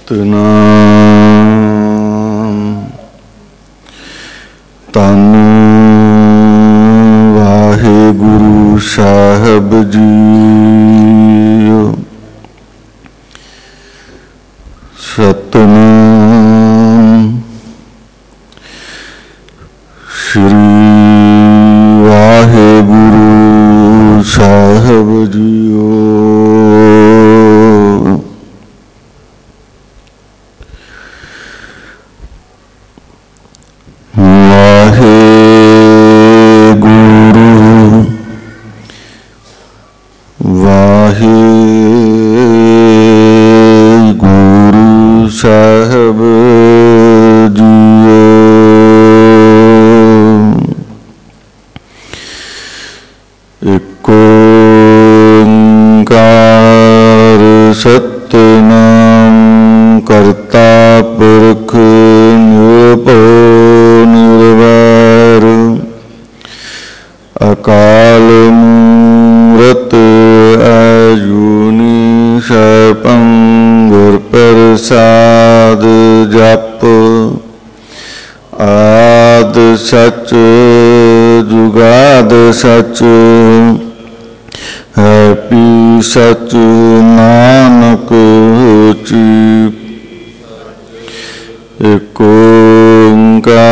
ਸਤਿਨਾਮ ਧੰਨ ਵਾਹਿਗੁਰੂ ਸਾਹਿਬ ਜੀਓ। ਸਤਿਨਾਮ ਸ੍ਰੀ ਵਾਹਿਗੁਰੂ ਸਾਹਿਬ ਜੀਓ। ਵਾਹਿਗੁਰੂ ਸਾਹਿਬ ਜੀਓ। ਏਕ ਓੰਕਾਰ ਸਤਿਨਾਮ ਕਰਤਾ ਪੁਰਖ ਨਿਰਭਉ ਨਿਰਵੈਰ ਅਕਾਲ ਮੂਰਤ ਅਜੂਨੀ ਸੈਭੰ ਗੁਰ ਪ੍ਰਸਾਦ ਜਪ ਆਦ ਸਚ ਜੁਗਾਦ ਸਚ ਹੈਪੀ ਸਚ ਨਾਨਕ ਹੋਸੀ। ਏਕ ਓੰਕਾਰ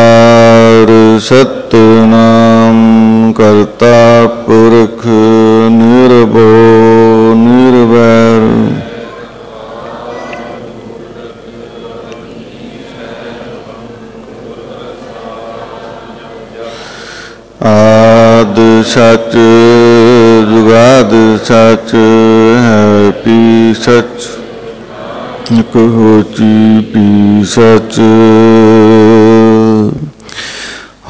ਸਤਿਨਾਮ ਕਰਤਾ ਪੁਰਖ ਨਿਰਭਉ ਨਿਰਵੈਰ ਆਦ ਸਚ ਜੁਗਾਦ ਸਚ ਹੈਪੀ ਸਚ ਇਕ ਹੋਸੀ ਪੀ ਸਚ।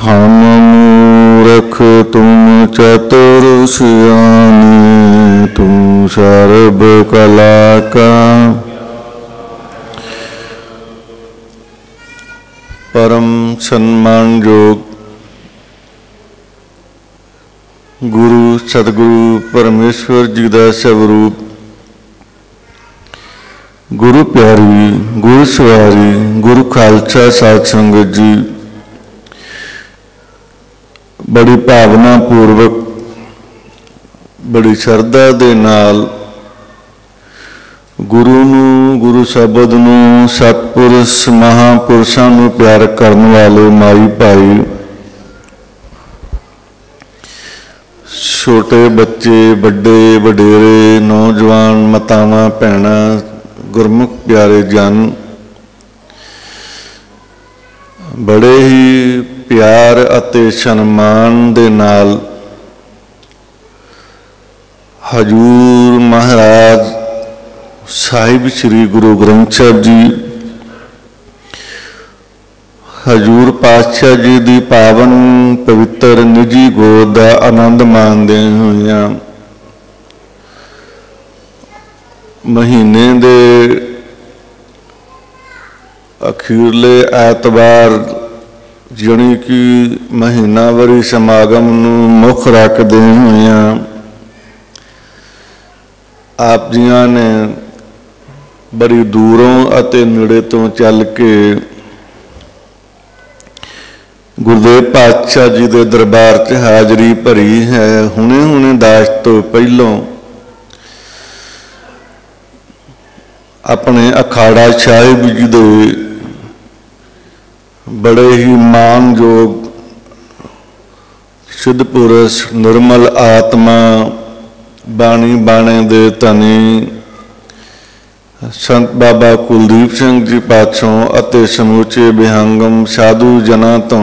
ਹਮ ਮੂਰਖ ਤੁਮ ਚਤੁਰ ਸਿਆਣੇ ਤੂੰ ਸਰਬ ਕਲਾ ਕਾ परम सम्मान योग गुरु सतगुरु परमेश्वर जी का स्वरूप गुरु प्यारी गुरु सवारी गुरु खालसा साध संगत जी बड़ी भावना पूर्वक बड़ी श्रद्धा दे नाल गुरु नूं गुरु शब्द नूं सतपुरुष महापुरुषों नूं प्यार करने वाले माई भाई छोटे बच्चे बड़े वडेरे नौजवान मातावां भैणां गुरमुख प्यारे जन बड़े ही प्यार अते सन्मान दे नाल हजूर महाराज साहिब श्री गुरु ग्रंथ साहिब जी हजूर पातशाह जी की पावन पवित्र निजी गोद का आनंद माणदे हुए महीने दे अखीरले ऐतवार जानी कि महीनावारी समागम नूं मुख रखते हुए आप जियां ने बड़ी दूरों अते नेड़े तो चल के गुरुदेव पातशाह जी के दरबार च हाजरी भरी है। हुणे हुणे दास तो पहलों अपने अखाड़ा साहिब जी दे बड़े ही मानयोग सिद्ध पुरुष निर्मल आत्मा बाणी बाणे दे धनी संत बाबा कुलदीप सिंह जी पासों अते समूचे विहंगम साधु जना तो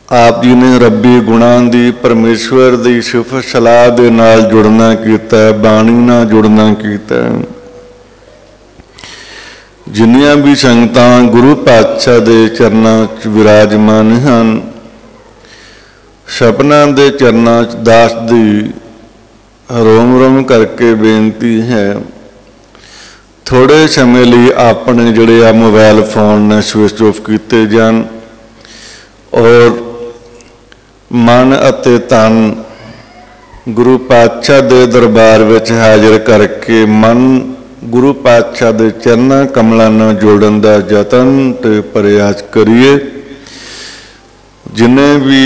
आप जी ने रब्बी गुणां दी परमेश्वर दी सिफत सलाह दे नाल जुड़ना कीता, बाणी नाल जुड़ना कीता। जिन्नियां भी संगतां गुरु पातशाह दे चरनां च विराजमान हन सपना दे चरनां च दास दी रोम रोम करके बेनती है थोड़े समय लिए अपने जोड़े आ मोबाइल फोन ने स्विच ऑफ किए जान और मन अते तन गुरु पातशाह दे दरबार विच हाजिर करके मन गुरु पातशाह दे चरना कमलों नाल जोड़न दा यतन ते प्रयास करिए। जिन्हें भी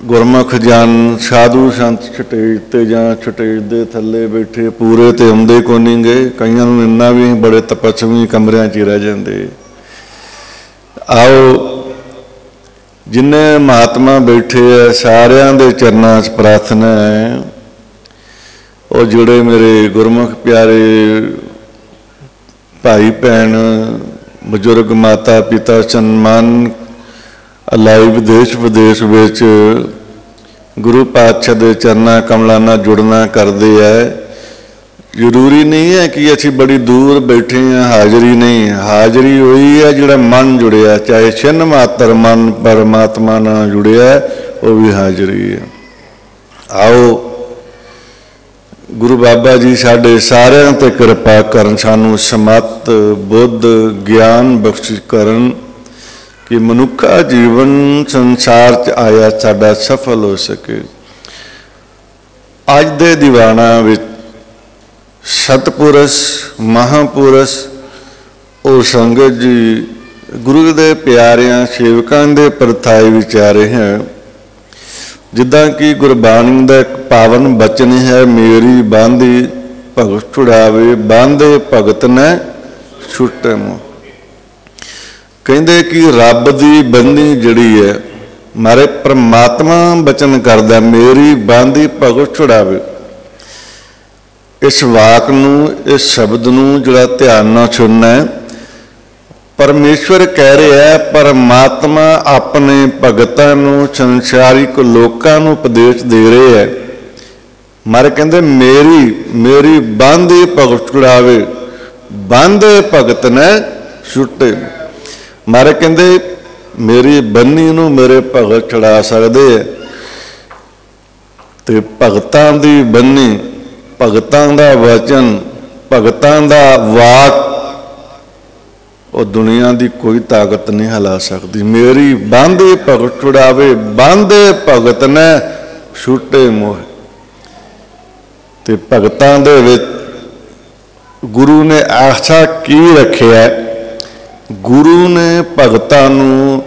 गुरमुख जन साधु संत स्टेज ते जां स्टेज दे थल्ले बैठे पूरे ते आउंदे को नहीं गए, कईयां नूं इन्ना भी बड़े तपस्वी कमरियां च रह जांदे। आओ जिन्ने महात्मा बैठे है सारियां दे चरनां च प्रार्थना है, और जोड़े मेरे गुरमुख प्यारे भाई भैन बजुर्ग माता पिता सन्मान लाइव देश विदेश विच गुरु पातशाह दे चरना कमलों नाल जुड़ना करते हैं। जरूरी नहीं है कि असी बड़ी दूर बैठे हैं, हाज़री नहीं, हाज़री वही है जिहड़ा मन जुड़िया, चाहे छिन्न मात्र मन परमात्मा नाल जुड़िया वो भी हाज़री है। आओ गुरु बाबा जी साडे सारिआं ते कृपा करन, सानू समत बुद्ध ज्ञान बख्शिश करन कि मनुखा जीवन संसार च आया साडा सफल हो सके। अज दे दीवाना विच सतपुरुष महापुरुष और संगत जी गुरु दे प्यारियां सेवकां दे परथाए विचारे हैं। जिद्दां कि गुरबाणी दा एक पावन बचन है, मेरी बांधी भगत छुड़ावे बांधे भगत ने छुटे मोह। कहते कि रब की बंदी जिहड़ी है मारे परमात्मा बचन करदा, मेरी बांधी भगत छुड़ावे। इस वाक नूं इस शब्द नूं जिहड़ा ध्यान नाल सुनना है, परमेश्वर कह रहा है परमात्मा अपने भगतां नूं संसारिक लोकां नूं उपदेश दे रहे है। मारे कहते मेरी मेरी बांधी भगत छुड़ावे बांधे भगत ने छुटे। मारे कहते मेरी बन्नी नूं मेरे भगत छुड़ा सकते है, तो भगतां दी बन्नी भगतां दा वचन भगतां दा वाक और दुनिया की कोई ताकत नहीं हिला सकती। मेरी बांधे भगत छुड़ावे बांधे भगत ने छुटे मोह। तो भगतां दे विच गुरु ने ऐसा की रखिया, गुरु ने भगतां नूं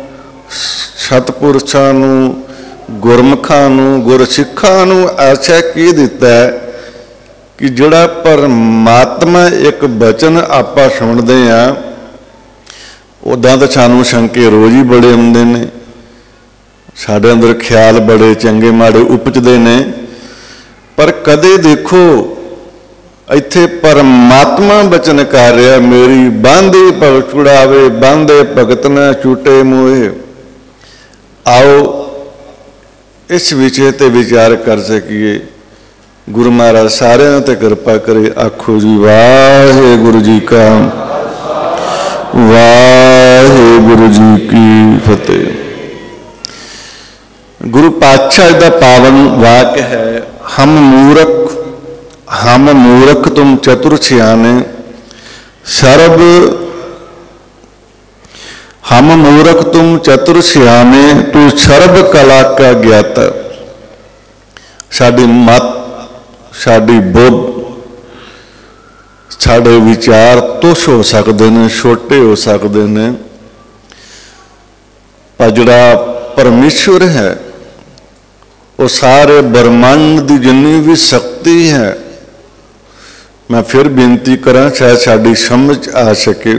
सतपुरुषां नूं गुरमुखां नूं गुरसिखां नूं ऐसा की दिता है कि जिहड़ा परमात्मा एक बचन आपां सुणदे हां, उदां तो सानूं शंके रोज़ ही बड़े आउंदे ने, साडे अंदर ख्याल बड़े चंगे माड़े उपजदे ने, पर कदे देखो इत्थे परमात्मा बचन कर रहा, मेरी बांधी भगत छुड़ावे बांधे भगत न छूटे मोहे। आओ इस विषय ते विचार कर सकिए। गुरु महाराज सारिआं ते कृपा करे। आखो जी वाहिगुरू जी का वाहिगुरू जी की फतेह। गुरु पातशाह का पावन वाक्य है, हम मूर्ख तुम चतुर सियाने सर्व, हम मूर्ख तुम चतुर सियाने तू सर्व कला का ज्ञाता। साडी मत साडी बुद्ध साडे विचार तुछ हो सकते हैं, छोटे हो सकते हैं, पर जिहड़ा परमेश्वर है वो सारे ब्रह्मांड की जिन्नी भी शक्ति है, मैं फिर बेनती करा शायद साड़ी समझ आ सके,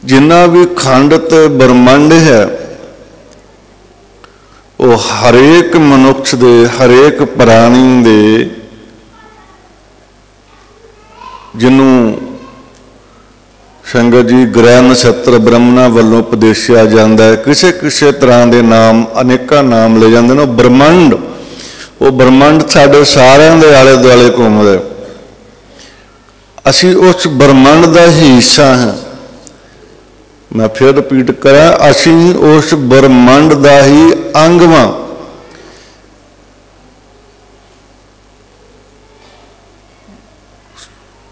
जिन्ना भी खंडित ब्रह्मांड है वो हरेक मनुष्य दे हरेक प्राणी दे जिन्हों संगत जी ग्रह नक्षत्र ब्रह्मणा वालों उपदेशिया जाता है, किसी किसी तरह के नाम अनेका नाम ले जाते हैं। ब्रह्मांड वो ब्रह्मांड साढ़े सारे दे आले दुआले घूमदा, असी उस ब्रह्मांड का ही हिस्सा हैं। मैं फिर रिपीट करा, असी उस ब्रह्मांड का ही अंग वां।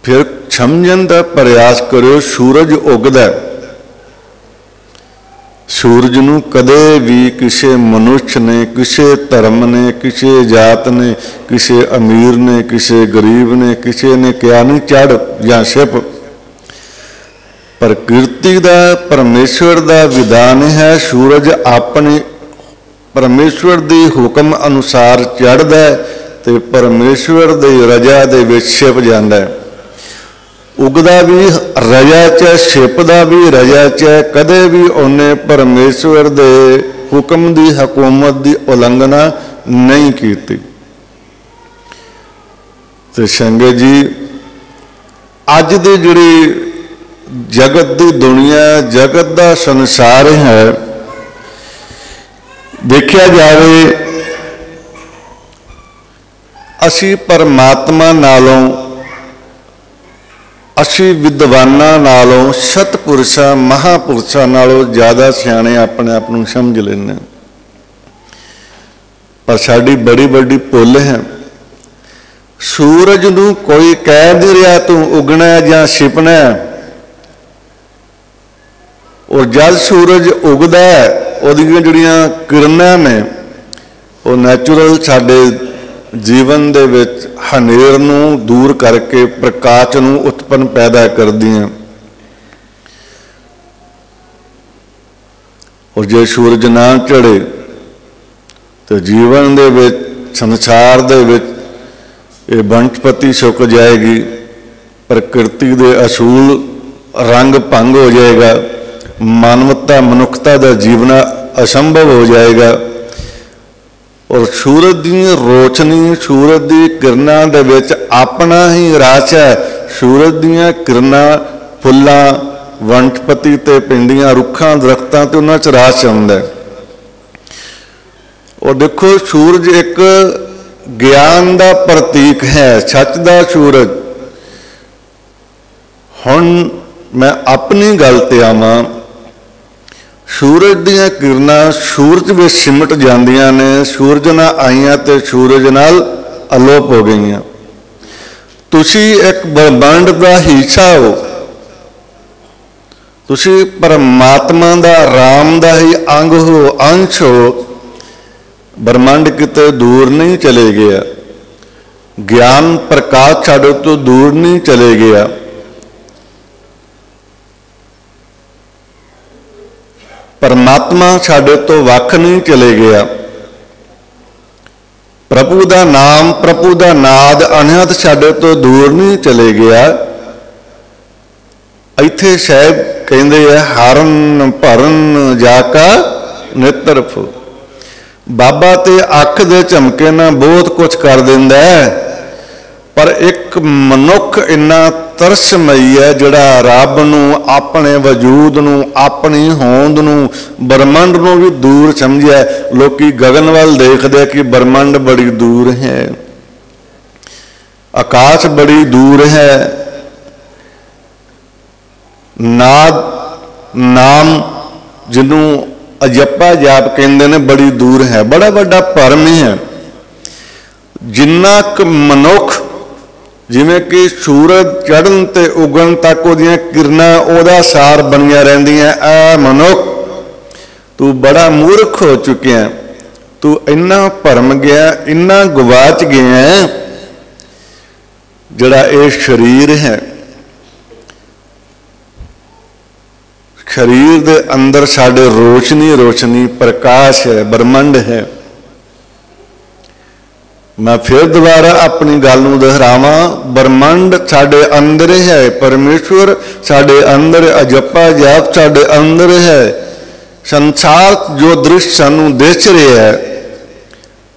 फिर समझण का प्रयास करो, सूरज उगदा, सूरज नूं कदे भी किसी मनुष्य ने, किसी धर्म ने, किसी जात ने, किसी अमीर ने, किसी गरीब ने, किसी ने क्या नहीं चढ़ या छिप। प्रकृति का परमेश्वर का विधान है, सूरज अपने परमेश्वर के हुक्म अनुसार चढ़दा है तो परमेश्वर की रजा दे विच छिप जांदा है। उगदा भी रजा च, छिपदा भी रजा च, कदे भी उन्हें परमेश्वर दे हुक्म की हुकूमत की उलंघना नहीं की। तो संगत जी, अज की जिहड़ी जगत की दुनिया, जगत का संसार है, देखा जाए असी परमात्मा नालों, असी विद्वानां नालों, सतपुरुषां महापुरुषां नालों ज़्यादा सियाणे अपने आप को समझ लेने, पर साड़ी बड़ी बड़ी भुल है। सूरज नूं कोई कह नहीं रहा तू उगना या छिपना है, और जब सूरज उगदा है उहदियां जिहड़ियां किरणां ने वो नैचुरल साडे जीवन दे विच हनेर नूं दूर करके प्रकाश नूं उत्पन्न पैदा करदियां। और जे सूरज ना चढ़े तो जीवन दे विच, संसार दे विच ये वनस्पति सुक जाएगी, प्रकृति के असूल रंग भंग हो जाएगा, मानवता मनुखता का जीवना असंभव हो जाएगा। और सूरज की रोशनी, सूरज की किरणा दे विच अपना ही रस है। सूरज दीयां किरणा फुल्लां, वनस्पति ते पिंडियां, रुखां, दरख्तां ते उन्हां च रस आउंदा है। और देखो सूरज एक ज्ञान का प्रतीक है, सच का सूरज। हुण मैं अपनी गल ते आवां, सूरज दीयां किरणां सूरज में सिमट जांदियां ने, सूरज ना आईयां ते सूरज नाल अलोप हो गईयां। तुसी एक ब्रह्मांड का हिस्सा हो, तुसी परमात्मा का, राम का ही अंग हो, अंश हो। ब्रह्मांड किते दूर नहीं चले गया, ज्ञान प्रकाश साडे तो दूर नहीं चले गया। परमात्मा साडे तो वख नहीं चले गया। प्रभु का नाम, प्रभु का नाद अनहद साडे तो दूर नहीं चले गया। इत्थे साहिब कहते हैं, हरन भरन जाका नेत्रफ। बाबा ते अख दे झमके ना बहुत कुछ कर दिंदा है, पर एक मनुख इन्ना तरसमई है जिहड़ा रब नूं, अपने वजूद नूं, अपनी होंद नूं, ब्रह्मंड नूं भी दूर समझिया। लोकी गगन वाल देखदे कि ब्रह्मंड बड़ी दूर है, आकाश बड़ी दूर है। नाद नाम जिन्हों अजप्पा जाप कहते हैं बड़ी दूर है, बड़ा बड़ा भरम है। जिन्ना क मनुख जिमें कि सूरज चढ़न ते उगन तक उहदियां किरणां उहदा सार बनियां रहिंदियां। आ मनुख तू बड़ा मूर्ख हो चुकिया, तू इन्ना भरम गया, इन्ना गवाच गया। जिहड़ा ये शरीर है, शरीर दे अंदर साडे रोशनी रोशनी प्रकाश है, ब्रह्मंड है। मैं फिर दोबारा अपनी गल नूं दोहरावां, ब्रह्मंड साडे अंदर है, परमेश्वर साडे अंदर, अजप्पा जाप साडे अंदर है। संसार जो दृश्य सानू दिस रहा है,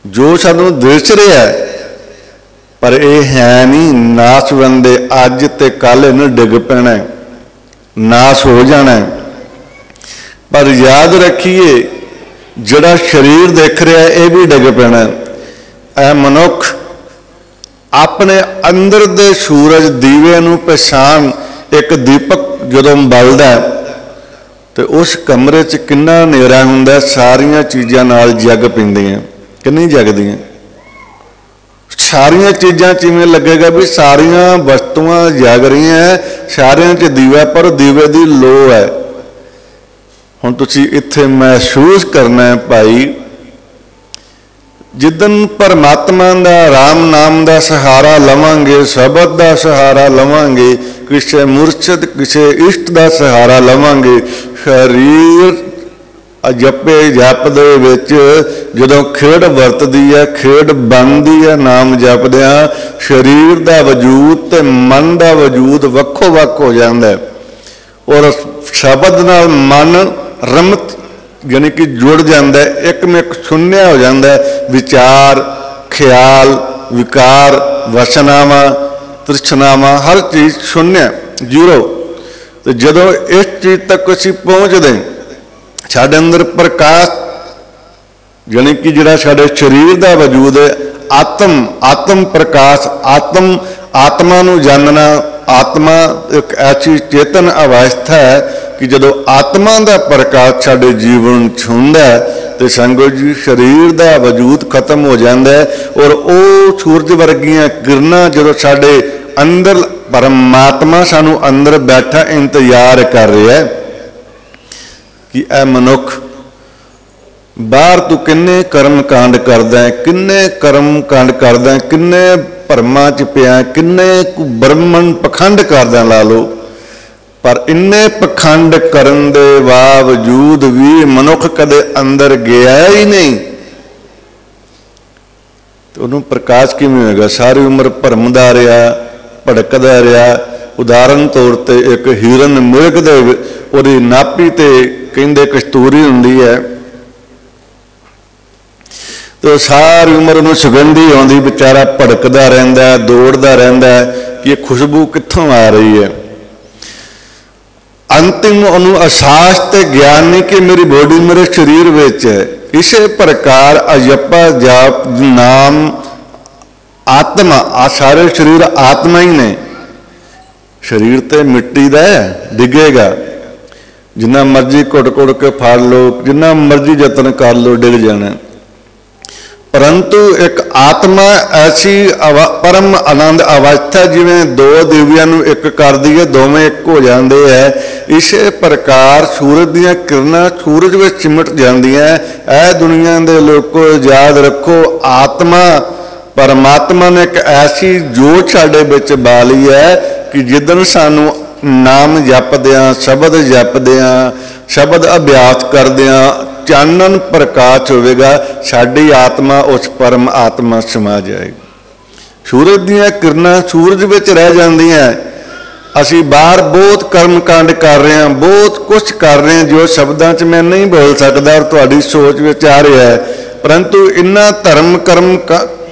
जो सानू दिस रहा है, पर यह है नहीं नाश बंदे। अज ते कल इन्हें डिग पैना, नाश हो जाना है। पर याद रखिए जिहड़ा शरीर देख रहा है यह भी डिग पैना है। ऐ मनुख अपने अंदर दे सूरज दीवे नूं पहचान। एक दीपक जदों बलदा तो उस कमरे च किन्ना हनेरा हुंदा, सारियां चीज़ां नाल जग पैंदियां कि नहीं जगदियां। सारियां चीज़ां च इवें लगेगा भी सारियां वस्तुआं जग रही हैं, सारियां च दीवा, पर दीवे दी लो है। हुण तुसीं इत्थे महसूस करना है भाई, जिदन परमात्मा दा राम नाम दा सहारा लवांगे, शबद दा सहारा लवांगे, किसी मुरशद किसी इष्ट दा सहारा लवांगे, शरीर जपे जप दे विच जदों खेड वरतदी है, खेड बनदी है नाम जपदियां, शरीर दा वजूद ते मन दा वजूद वक्खो वक् हो जांदा है और शबद नाल मन रमत यानी कि जुड़ जाता है, एक में एक सुन्या हो जाता है, विचार ख्याल विकार वसनावा तृष्णावा हर चीज़ शून्य जीरो। तो जदों इस चीज़ तक असीं पहुँचते साडे अंदर प्रकाश यानी कि जिहड़ा साडे शरीर का वजूद है आत्म आत्म प्रकाश आत्म आत्मा नूं जानना, आत्मा एक ऐसी चेतन अवस्था है कि जदों आत्मा का प्रकाश साडे जीवन च हुंदा है तो संगत जी शरीर का वजूद खत्म हो जाता है और वो सूरज वर्गियां किरणां जदों साडे अंदर परमात्मा सानू अंदर बैठा इंतजार कर रहा है कि ए मनुख बाहर तू किन्ने कर्म कांड करदा है, किन्ने कर्म कांड करदा है, किन्ने भरमां च पिया, किन्ने ब्रह्मण पखंड करदा ला लो, पर इन्ने पखंड करन दे बावजूद भी मनुख कदे अंदर गया ही नहीं तो उन्होंने प्रकाश किवें होएगा? सारी उम्र भरमदा रहा, भड़कदा रहा। उदाहरण तौर पर एक हिरन मुर्ग दे उहदी नापी ते कहंदे कस्तूरी हुंदी है तो सारी उम्र उन्होंने सुगंधी आउंदी, बेचारा भड़कदा रहिंदा है, दौड़दा रहिंदा है कि ये खुशबू कित्थों आ रही है। अंतिम उन्होंने अहसास ते ज्ञान नहीं कि मेरी बॉडी मेरे शरीर विच है। इसे प्रकार अजपा जाप नाम आत्मा आ सारे शरीर आत्मा ही ने। शरीर तो मिट्टी का है, डिगेगा, जिन्ना मर्जी घुट घुट के फाड़ लो, जिन्ना मर्जी यतन कर लो, डिग जाना। परंतु एक आत्मा ऐसी परम आनंद अवस्था जिवें दो दिव्यां नूं एक कर दी है, दोवें एक हो जाते हैं। इस प्रकार सूरज दीयां किरणां सूरज में चिमट जांदियां। ऐ दुनिया के लोगों याद रखो, आत्मा परमात्मा ने एक ऐसी जोत साडे विच बाली है कि जिदन सानू नाम जपदियां, शब्द जपदियां, शब्द अभ्यास करदियां चानन प्रकाश होवेगा, साडी आत्मा उस परम आत्मा समा जाएगी। सूरज दीयां किरणां सूरज विच रह जांदियां। असी बाहर बहुत कर्म कांड कर रहे हैं, बहुत कुछ कर रहे हैं जो शब्दां च मैं नहीं बोल सकदा और तुहाडी सोच विच आ रहा है, परंतु इन्ना धर्म कर्म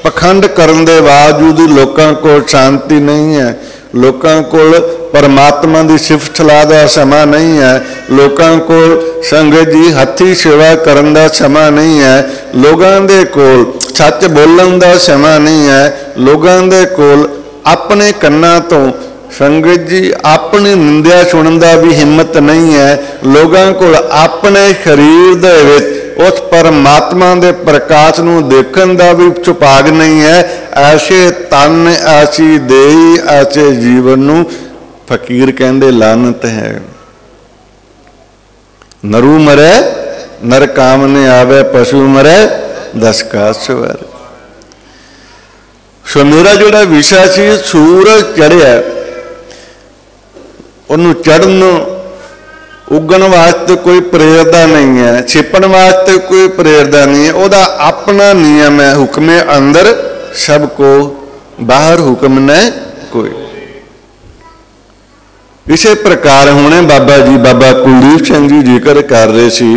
पखंड करन दे बावजूद लोकां कोल शांति नहीं है, लोकां कोल परमात्मा की सिफत सलाह का समा नहीं है, लोकां कोल संगत जी हथी सेवा करन दा समा नहीं है, लोगां दे कोल सच बोलन दा समा नहीं है, लोगां दे कोल अपने कन्नां तो संगत जी अपनी निंदा सुनन दा भी हिम्मत नहीं है, लोगां कोल अपने शरीर दे विच उस परमात्मा के प्रकाश नूं देखण दा भी सुभाग नहीं है। ऐसे तन ऐसी देही ऐसे जीवन नूं फकीर कहंदे लानत है। नरू मरे नर काम ने आवे, पशु मरे दस का सवर। सो मेरा जोड़ा विषय सी सूरज चढ़िया, उन्होंने चढ़न उगन वास्ते कोई प्रेरदा नहीं है, छिपण वास्ते कोई प्रेरदा नहीं है, वह अपना नियम है। हुक्मे अंदर सबको, बाहर हुक्म न कोई। इसे प्रकार हुणे बाबा जी, बाबा कुलदीप सिंह जी जिक्र कर रहे सी,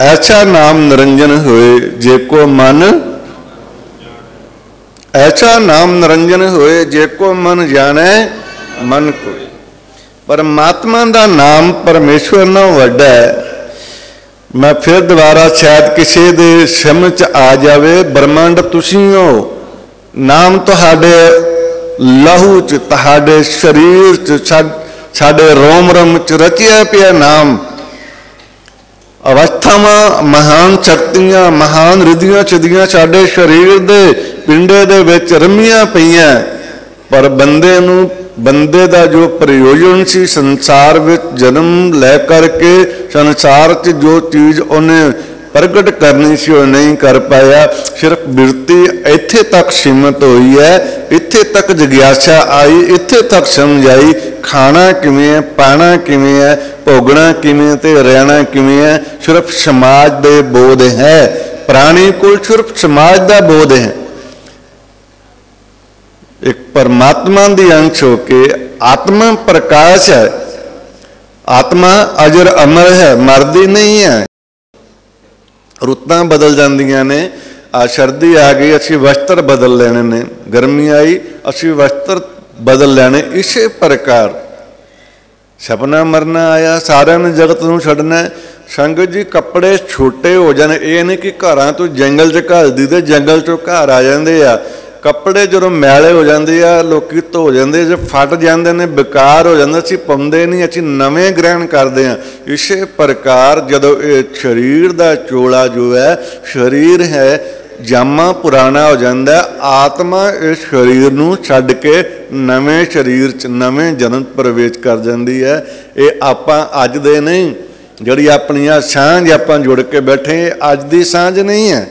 ऐसा नाम निरंजन होए जेको मन, ऐसा नाम निरंजन होए जेको मन जाने मन कोई। परमात्मा का नाम परमेश्वर नालों वड्डा है। मैं फिर दोबारा शायद किसी दे समझ च आ जावे, ब्रह्मांड तुसीं हो, नाम तुहाडे लहू च, तुहाडे शरीर च, साडे रोम रोम च रचिया पिया नाम। अवस्थावां महान शक्तियां महान रिधियां छिदियां साडे शरीर दे पिंडे दे विच रमीआं पईआं, पर बंदे का जो प्रयोजन सी संसार में जन्म लै करके संसार च जो चीज़ उन्हें प्रगट करनी सी वो नहीं कर पाया। सिर्फ बिरती इत्थे तक सीमित हुई है, इत्थे तक जिग्यासा आई, इत्थे तक समझ आई खाना किवें है, पाना किवें है, भोगना किवें ते रहना किवें है। सिर्फ समाज दे बोध है, प्राणी को सिर्फ समाज का बोध है। एक परमात्मा दी अंश होके आत्मा प्रकाश है, आत्मा अजर अमर है, मरदी नहीं है। रुत्तां बदल जांदियां ने, आ सर्दी आ गई असी वस्त्र बदल लेने ने, गर्मी आई असी वस्त्र बदल लेने। इसे प्रकार सपना मरना आया, सारे ने जगत नूं छड्डना। संगत जी कपड़े छोटे हो जाने, ये नहीं कि घरां तो जंगल च घल दी ते जंगल चों घर आ जांदे आ। कपड़े जो मैले हो जाते हैं, लोग धो जाते, जो फट जाते हैं, बेकार हो जाते, असीं पाउंदे नहीं, असीं नवें ग्रहण करते हैं। इस प्रकार जदों ये शरीर का चोला जो है, शरीर है जामा पुराना हो जाता है, आत्मा इस शरीर नूं छड्ड के नवें शरीर च नवें जन्म प्रवेश कर जाती है। ये आपां अज दे नहीं, जिहड़ी अपनी सांझ आपां जुड़ के बैठे, अज दी सांझ नहीं है।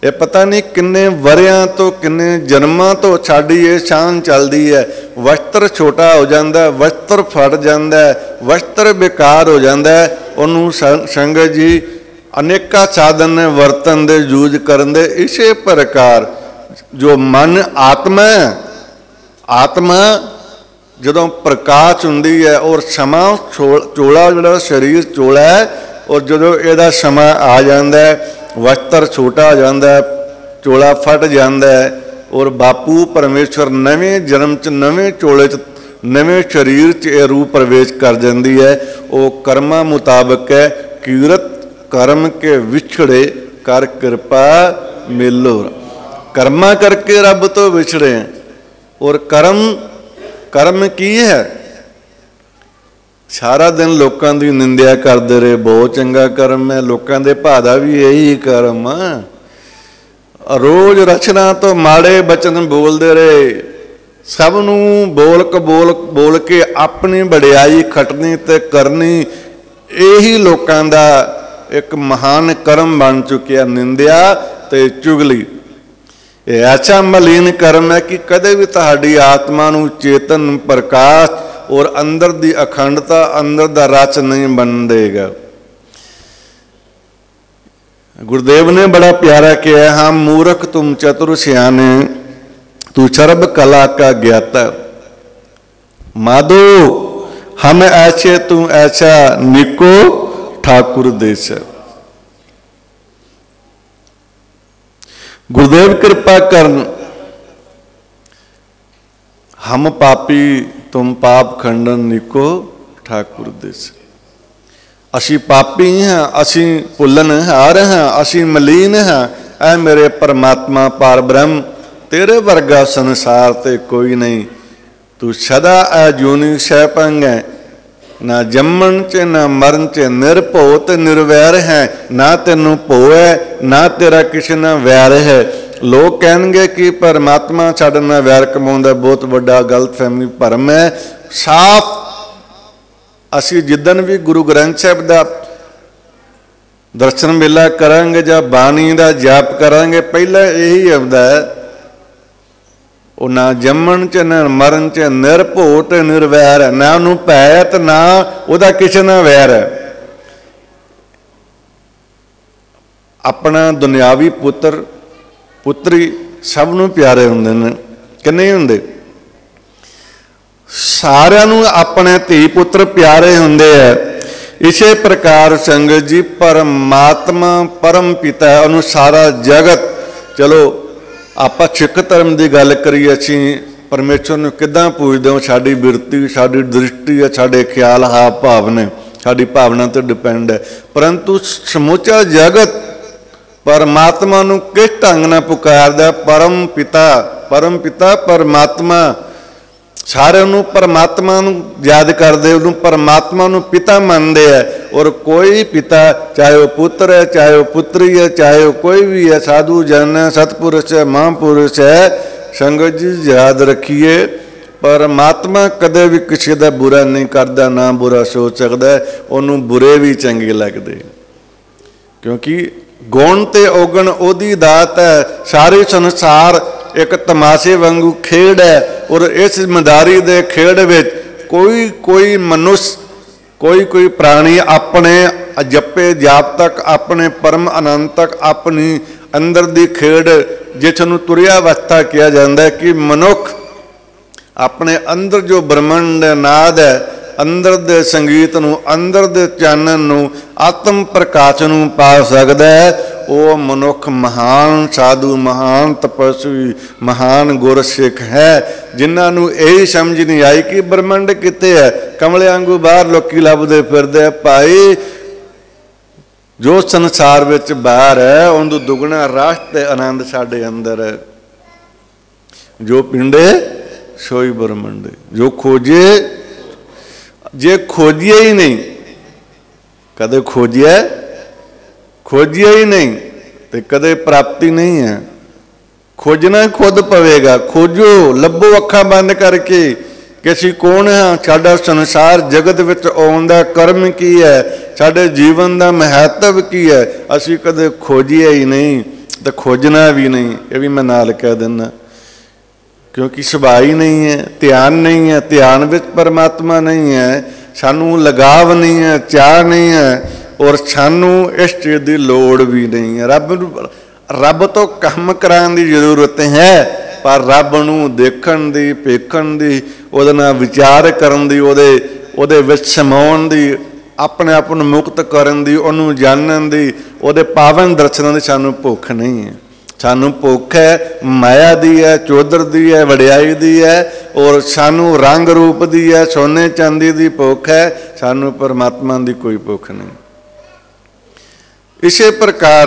ये पता नहीं किन्ने वरियां तो किन्ने जन्मां तो साडी ये शान चलती है। वस्त्र छोटा हो जाता है, वस्त्र फट जाता है, वस्त्र बेकार हो जाता है। उन्होंने संगत जी अनेका साधन ने वरतन दे, यूज करन दे। इसे प्रकार जो मन आत्मा है, आत्मा जदों प्रकाश हुंदी है और समा चोला जिहड़ा शरीर चोला है, और जदों इहदा समा आ जाता है वस्त्र छोटा हो जाता है, चोला फट जाता है, और बापू परमेश्वर नवें जन्म च नवें चोले च नवें शरीर च रूह प्रवेश कर जाती है। वो कर्मा मुताबक है, कीरत कर्म के विछड़े कर कृपा मिलो। कर्मा करके रब तो विछड़े हैं, और कर्म की है, सारा दिन लोगों की निंदा करते रहे, बहुत चंगा कर्म है, लोगों के भादा भी यही कर्म। रोज रचना तो माड़े बचन बोलते रहे, सबनू बोल के अपनी वडियाई खटनी ते करनी, यही लोगों का एक महान कर्म बन चुकिया, निंदा ते चुगली। यह ऐसा मलीन कर्म है कि कदे भी तुहाडी आत्मा नू चेतन प्रकाश और अंदर दी अखंडता, अंदर दा रच नहीं बन देगा। गुरुदेव ने बड़ा प्यारा किया, हम मूर्ख तुम चतुर सियाने, तू सर्ब कला का ज्ञाता। माधो हम ऐसे तू ऐसा, निको ठाकुर देश। गुरुदेव कृपा करन, हम पापी तुम पाप खंडन, निको ठाकुर देश। असी पापी हैं, असी भुलन हार हैं, असी मलीन हैं। ऐ मेरे परमात्मा पार ब्रह्म, तेरे वर्गा संसार ते कोई नहीं। तू सदा ऐ जूनी सैपंग है, ना जम्मन च ना मरण च, निरभो ते निर्वैर है। ना तेनू भो है, ना तेरा किसी ना वैर है। लोग कहेंगे कि परमात्मा साडे नाल वैर कमाउंदा, बहुत बड़ा गलतफहमी भरम है। साफ असी जिदन भी गुरु ग्रंथ साहिब का दर्शन मेला करांगे जां बाणी का जाप करांगे, पहला यही आउंदा है, वो ना जम्मन च ना मरण च, निरभो ते निर्वैर है। ना उन्होंने भै है ते ना उहदा किसी नाल वैर है। अपना दुनियावी पुत्र पुत्री सबनों प्यारे होंदे ने कि नहीं होंदे? सारिਆਂ ਨੂੰ अपने धी पुत्र प्यारे होंदे है। इसे प्रकार संगत जी परमात्मा परम पिता है, उन्होंने सारा जगत, चलो आपां सिख धर्म की गल करिए, असीं परमेश्वर नूं किदां पूजदे हो, साडी बिरती साडी दृष्टि है, साडे ख्याल हाव भाव ने, साडी भावना ते डिपेंड है। परंतु समूचा जगत परमात्मा नूं किस ढंग नाल पुकारदा? परम पिता परमात्मा। सारे उन्होंने परमात्मा नूं याद करते, उन्होंने परमात्मा नूं पिता मानते हैं। और कोई पिता, चाहे वह पुत्र है, चाहे वह पुत्री है, चाहे वह कोई भी है, साधु जन है, सतपुरुष है, महापुरुष है, संगत जी याद रखिए परमात्मा कदे भी किसी का बुरा नहीं करता, ना बुरा सोच सकता, उन्होंने बुरे भी चंगे लगते, क्योंकि गुण ते औगण ओदी दात है। सारे संसार एक तमाशे वांगू खेड है, और इस मदारी दे खेड विच कोई कोई मनुष्य कोई प्राणी अपने जपे जाप तक, अपने परम आनंद तक, अपनी अंदर दी खेड जिसनूं तुरिया अवस्था किया जाता है कि मनुख अपने अंदर जो ब्रह्मंड नाद है, अंदर दे संगीत नूं, अंदर दे चानन नूं, आत्म प्रकाश नूं पा सकदा है। वो मनुख महान साधु, महान तपस्वी, महान गुरसिख है, जिन्हां नूं यही समझ नहीं आई कि ब्रह्मंड कित्थे है। कमले वांगू बाहर लोकी लभदे फिरदे, भाई जो संसार विच बाहर है उहदों दुगना रस ते आनंद साडे अंदर है। जो पिंडे सोई ब्रह्मंड, जो खोजे, जे खोजिए ही नहीं, कदे खोजिए ही नहीं तो कदे प्राप्ति नहीं है। खोजना खुद पवेगा। खोजो, लभो अखा बंद करके कि असीं कौन हाँ, साडा संसार जगत विच आउण दा कर्म की है, साडे जीवन का महत्व की है। असीं कदे खोजिए ही नहीं तो खोजना भी नहीं। ये भी मैं नाल कह दिना, क्योंकि सुभाव ही नहीं है, ध्यान नहीं है, ध्यान विच परमात्मा नहीं है, सानू लगाव नहीं है, चाह नहीं है, और सानू इस चीज़ की लोड़ भी नहीं है। रब तो काम कराने की जरूरत है, पर रब नूं देखण दी, पेखण दी, उहदे नाल विचार करन दी, उहदे विच समाउण दी, अपने आप नूं मुक्त करन दी, उहनूं जानन दी, उहदे पावन दर्शनां दी सानू भुख नहीं है। सानू भुख है माया दी है, चौधर दी है, वडियाई दी है, और सानू रंग रूप दी है, सोने चांदी दी भुख है। सानू परमात्मा दी कोई भुख नहीं। इसे प्रकार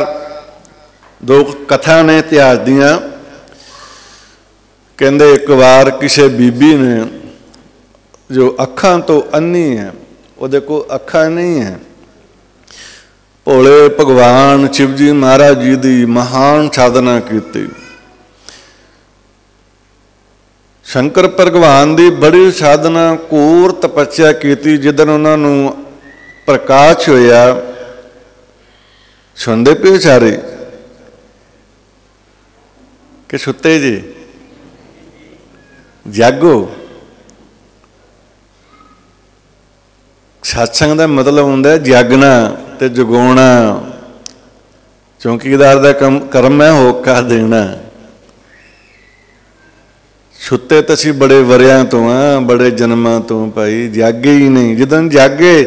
दो कथा ने इतिहास दियां। कहंदे एक बार किसी बीबी ने, जो अखां तो अन्नी है, उहदे कोल अखां नहीं है, भोले भगवान शिव जी महाराज जी की महान साधना की। शंकर भगवान की बड़ी साधना घोर तपस्या की। जिदन उन्होंने प्रकाश होया, सुनते पे सारे कि सुते जी, जागो। सत्संग का मतलब होंदा है जागना ते जगाउणा। चौकीदार का कर्म है होका देना। सुते तो असीं बड़े वरियां तो हाँ, बड़े जन्मां तो, भाई जागे ही नहीं। जिदन जागे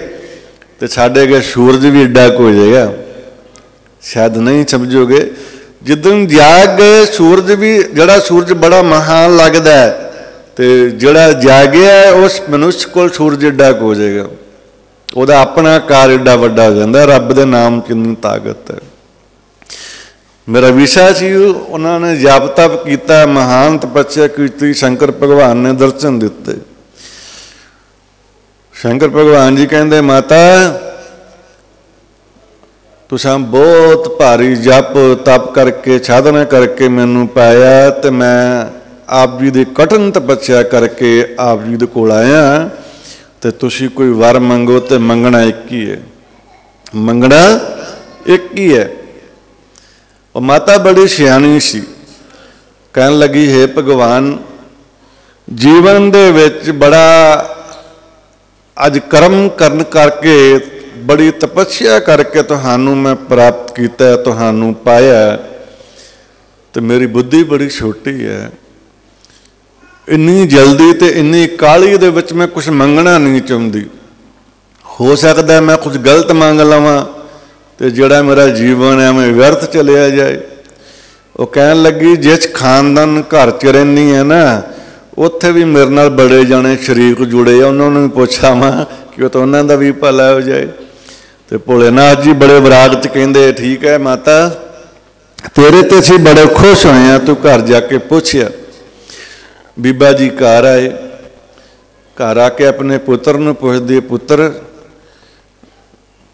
तो साढ़े के सूरज भी एडा हो जाएगा, शायद नहीं समझोगे। जिदन जाग गए सूरज भी, जड़ा सूरज बड़ा महान लगता है, तो जड़ा जागया उस मनुष्य को सूरज एडा हो जाएगा। ਉਹਦਾ अपना कार एडा ਵੱਡਾ हो जाता। रब के नाम कितनी ताकत है। मेरा विषय सी, उन्होंने जप तप किया, महान तपस्या की, शंकर भगवान ने दर्शन दिते। शंकर भगवान जी कहते माता तुसां बहुत भारी जप तप करके साधना करके मैनू पाया, तो मैं आप जी की कठिन तपस्या करके आप जी दे कोल आया, तो तुसी कोई वर मंगो तो मंगना एक ही है, मंगना एक ही है। और माता बड़ी सियाणी सी, कहन लगी है भगवान जीवन दे विच बड़ा अज कर्म करन करके, बड़ी तपस्या करके तुहानू मैं प्राप्त किया, तुहानू पाया, तो मेरी बुद्धि बड़ी छोटी है। इन्नी जल्दी तो इन्नी काली दे विच मैं कुछ मंगना नहीं चाहती। हो सकता है मैं कुछ गलत मंग लवां तो जिहड़ा मेरा जीवन है मैं व्यर्थ चलिया जाए। वो कहन लगी जिस खानदान घर च रहिंदी है ना, उत्थे भी मेरे नाल बड़े जाने शरीक जुड़े, उन्होंने भी पुछा वा कि तो उन्हों का भी भला हो जाए। तो भोलेनाथ जी बड़े विराग च कहंदे ठीक है माता, तेरे ते असीं बड़े खुश होए हैं, तू घर जाके पुछया। बीबा जी घर आए, घर आके अपने पुत्र नूं पुछदे पुत्र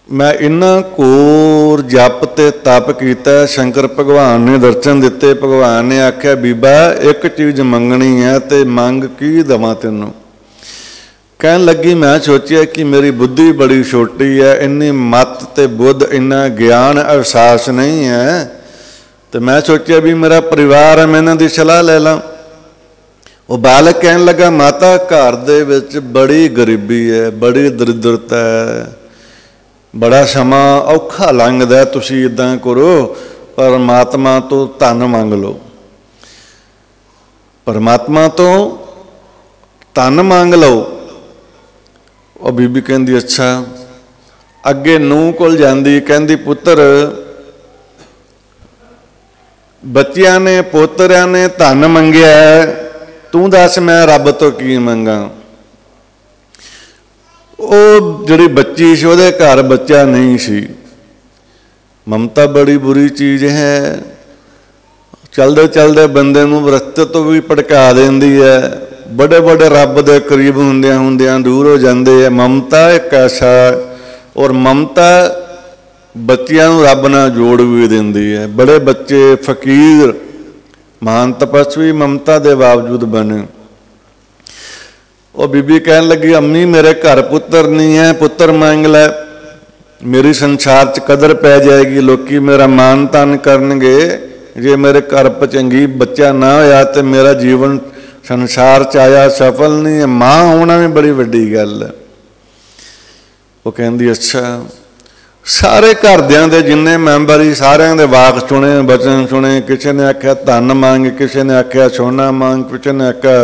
मैं इन्ना कोर जप ते तप किया, शंकर भगवान ने दर्शन दिते। भगवान ने आख्या बीबा एक चीज़ मंगनी है तो मंग की देवां तैनूं। कहन लगी मैं सोचिया कि मेरी बुद्धि बड़ी छोटी है, इन्नी मत ते बुद्ध इन्ना ज्ञान एहसास नहीं है, तो मैं सोचिया भी मेरा परिवार है, मैं इन्हां दी सलाह ले ला। वो बालक कहन लगा माता घर दे विच बड़ी गरीबी है, बड़ी दरिद्रता है, बड़ा समा औखा लंघदा, तुसीं इदां करो परमात्मा तो धन मंग लो, परमात्मा तो धन मंग लो। और बीबी कहती अच्छा। अगे नूह कोल जांदी, कहती पुत्र बच्चियां ने पोतरियां ने धन मंगिया, तू दस मैं रब तो की मंगा। वो जिहड़ी बच्ची सी उहदे घर बच्चा नहीं सी। ममता बड़ी बुरी चीज़ है, चलते चलते बंदे नूं रस्ते तो भी भड़का देंदी है, बड़े बड़े रब दे करीब हुंदियां हुंदियां दूर हो जाते हैं। ममता एक ऐसा, और ममता बच्चियां नूं रब नाल जोड़ भी देंदी है। बड़े बच्चे फकीर महान तपस्वी ममता के बावजूद बने। और बीबी कहन लगी अम्मी मेरे घर पुत्र नहीं है, पुत्र मांग लै, मेरी संसार च कदर पै जाएगी, लोकी मेरा मान तान करनगे। जे मेरे घर चंगी बच्चा ना होया तो मेरा जीवन संसार च आया सफल नहीं है, मां होना भी बड़ी वड्डी गल है। वो कहती अच्छा। सारे घरदियां दे जिन्ने मैंबर ही सारियां दे वाक सुने, बचन सुने। किसी ने आख्या धन मांग, किसी ने आख्या सोना मांग, किसी ने आख्या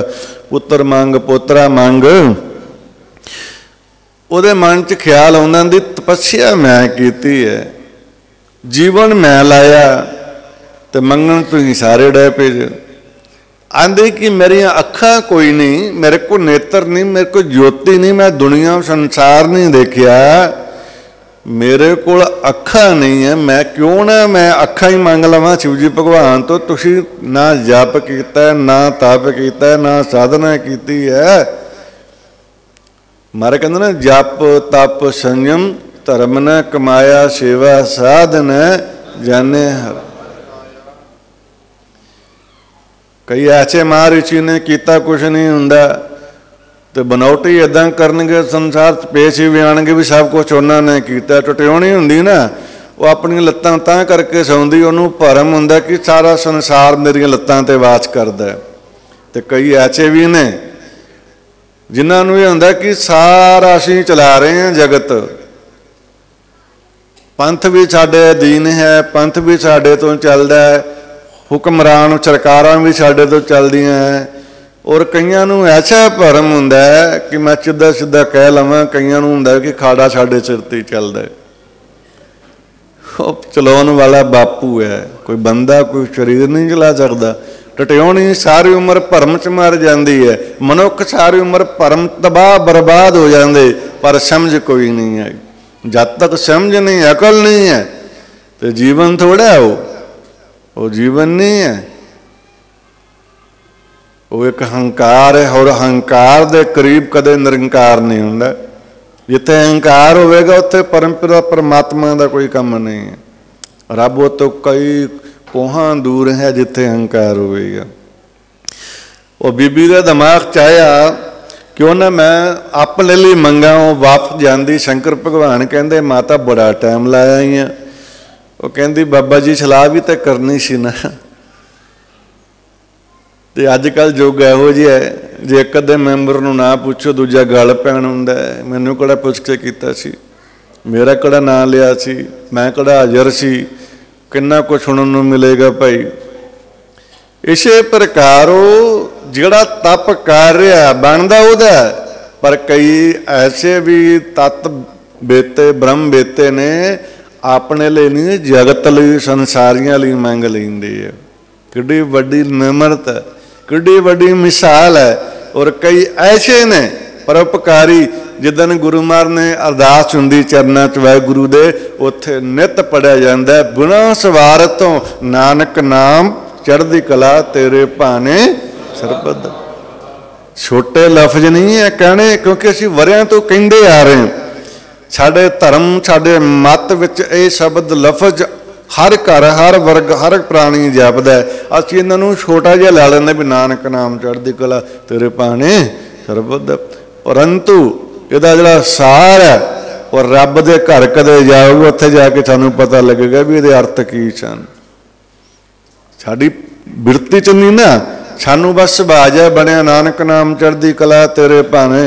पुत्र मांग, पोतरा मांग। उहदे मन च ख्याल आउंदा दी तपस्या मैं कीती है, जीवन मैं लाया, तो मंगण तुसीं सारे डे पे। आंदे कि मेरिया अखा कोई नहीं, मेरे को नेत्र नहीं, मेरे को ज्योति नहीं, मैं दुनिया संसार नहीं देखिया, मेरे को अखा नहीं है, मैं क्यों ना मैं अखा ही मंग लवां शिव जी भगवान तो। तुसीं ना जप कीता, ना तप कीता, ना साधना कीती है। मारे कहते ना जप तप संयम धर्म न कमाया, सेवा साधन जाने हर। कई ऐसे महाऋषि ने किया कुछ नहीं हुंदा, तो बनौटी इदां करनगे संसार पेश ही भी आएंगे भी सब कुछ उन्होंने किया। टुटियाणी हुंदी ना, वो अपनी लत्तां तां करके सौंदी, उन्होंने भरम हुंदा कि सारा संसार मेरियां लत्तां ते वास करदा है। तो कई ऐसे भी ने जिन्होंने ये हुंदा कि सारा असीं चला रहे हैं जगत, पंथ भी साडे अधीन है, पंथ भी साडे तो चलदा है, हुक्मरान सरकारां भी साडे तो चलदियां हैं। और कईयां नूं ऐसा भरम हुंदा है कि मैं सीधा सीधा कह लवां, कईयां नूं हुंदा कि खाड़ा साडे सिर ते चलदा है। चलाउण वाला बापू है, कोई बंदा कोई शरीर नहीं चला सकता। टटियाणी सारी उम्र भरम च मर जाती है, मनुख सारी उम्र भरम तबाह बर्बाद हो जाते, पर समझ कोई नहीं है। जब तक समझ नहीं, अकल नहीं है, तो जीवन थोड़ा है, वो जीवन नहीं है, वो एक हंकार है। और हंकार दे करीब कदे निरंकार नहीं हुंदा। जिथे हंकार होगा उत्थे परमपिता परमात्मा का कोई काम नहीं है। रब वो तो कई कोहां दूर है जिथे हंकार होगा। वो बीबी के दिमाग च आया क्यों ना मैं अपने लिए मंगा। वो वापस जाती, शंकर भगवान कहते माता बड़ा टाइम लाया ही है। वो कहती बाबा जी सलाह भी तो करनी सी ना। तो अजकल युग इहो जिहा है, जे एक अद्धे मैंबर नूं ना पुछो दूजा गल पैण हुंदा है। मैनूं किहड़ा पुछ के कीता सी, मेरा किहड़ा नां लिया सी, मैं किहड़ा हाज़र सी, किन्ना कुछ सुणन नूं मिलेगा भाई। इसे प्रकार जिहड़ा तप कर रहा बनदा उहदा, पर कई ऐसे भी तत्त बेते ब्रह्म बेते ने अपने लिए नहीं जगत लिए संसारियां लिए मंग लैंदे है। किड्डी वड्डी निमरत है, किड्डी वड्डी मिसाल है। और कई ऐसे ने परोपकारी, जिदन गुरु महाराज ने अरदास हुंदी चरनां च वाहिगुरू दे, उत्थे नित पढ़िया जांदा है बिना सवार तो नानक नाम चढ़दी कला तेरे भाने सरबत। छोटे लफ्ज नहीं है कहने, क्योंकि असीं वरियां तो कहंदे आ रहे हैं। साडे धर्म साडे मत विच ये शब्द लफज हर घर हर वर्ग हर प्राणी जपदा है। असीं इन्हां नूं छोटा जिहा ला लैंदे भी नानक नाम चढ़दी कला तेरे भाणे सरबत, परंतु इहदा जिहड़ा सार है और रब दे घर कदे जाओगे उत्थे जाके सानूं पता लगेगा भी इहदे अर्थ की सन। साडी बिरती च नहीं ना, सानूं बस बाजा बनिया नानक नाम चढ़दी कला तेरे भाणे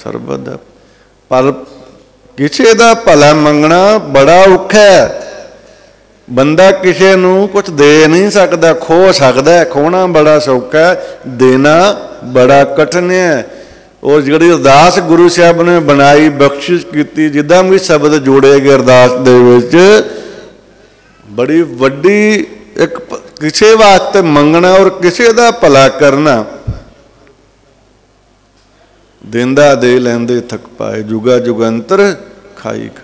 सरबत, पर किसी दा भला मंगना बड़ा औखा है। बंदा किसी नूं कुछ दे नहीं सकता, खो सकता है, खोना बड़ा सौखा है, देना बड़ा कठिन है। और जिहड़ी अरदास गुरु साहब ने बनाई बख्शिश की जिद्दां भी शब्द जोड़े गए अरदास दे विच बड़ी वड्डी एक किसी वास्ते मंगना और किसी दा भला करना। देंदा दे लैंदे थक पाए जुगा जुगंतर खाई खा।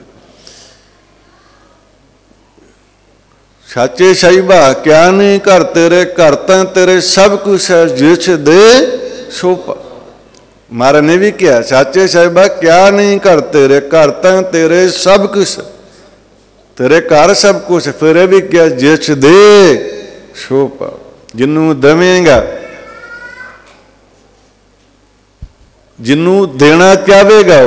साचे साहिबा क्या नहीं घर तेरे, घर तां तेरे सब कुछ है, जिस दे सो पा। महाराज ने भी किया साचे साहिबा क्या नहीं घर तेरे, घर तां तेरे सब कुछ, तेरे घर सब कुछ। फिर भी क्या जिस दे सो पा, जिन्नू देवेंगा, जिन्नू देना चाहेगा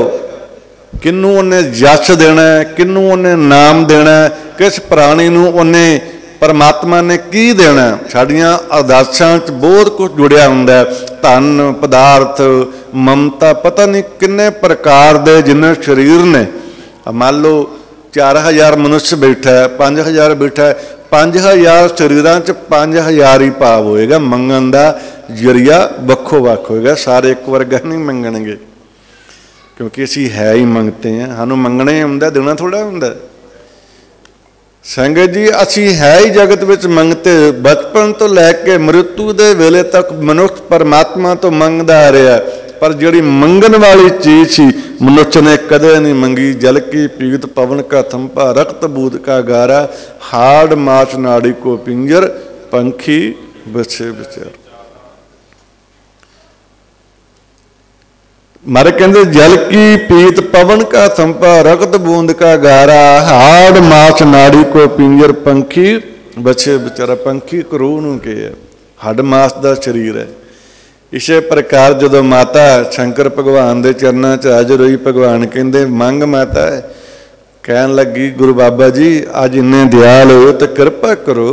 किन्नू उन्हें जस देना है, किन्नू उन्हें नाम देना है, किस प्राणी नूं उन्हें परमात्मा ने की देना। साड़ियाँ अरदासां च बहुत कुछ जुड़िया हुंदा है, धन पदार्थ ममता पता नहीं किन्ने प्रकार दे जिन्ने शरीर ने। मान लो 4000 मनुष्य बैठा है, 5000 बैठा है, 5000 शरीरां च 5000 ही भाव होएगा। मंगण दा जरिया वक्खो वक्ख होएगा, सारे एक वर्गा नहीं मंगणगे, क्योंकि असीं है ही मंगते हैं, सानूं मंगना ही हुंदा, देना थोड़ा हुंदा। संगत जी असीं है ही जगत विच मंगते, बचपन तो लैके मृत्यु दे वेले तक मनुष्य परमात्मा तो मंगदा आ रहा, पर जिहड़ी मंगण वाली चीज़ सी मनुष्य ने कदे नहीं मंगी। जल की पीत पवन का थंपा, रक्त बूद का गारा, हाड़ मास नाड़ी को पिंजर, पंखी बचे विचार। मारे कहते जल की पीत पवन का थंपा, रक्त बूंद का गारा, हाड़ मास नाड़ी को पिंजर, पंखी बचे बेचारा। पंखी करूह नूं के है, हड मास का शरीर है। इसे प्रकार जो माता शंकर भगवान के चरणों च हाजिर हुई, भगवान कहते मंग माता है। कहन लगी गुरु बाबा जी अज इन्ने दयाल हो तो कृपा करो,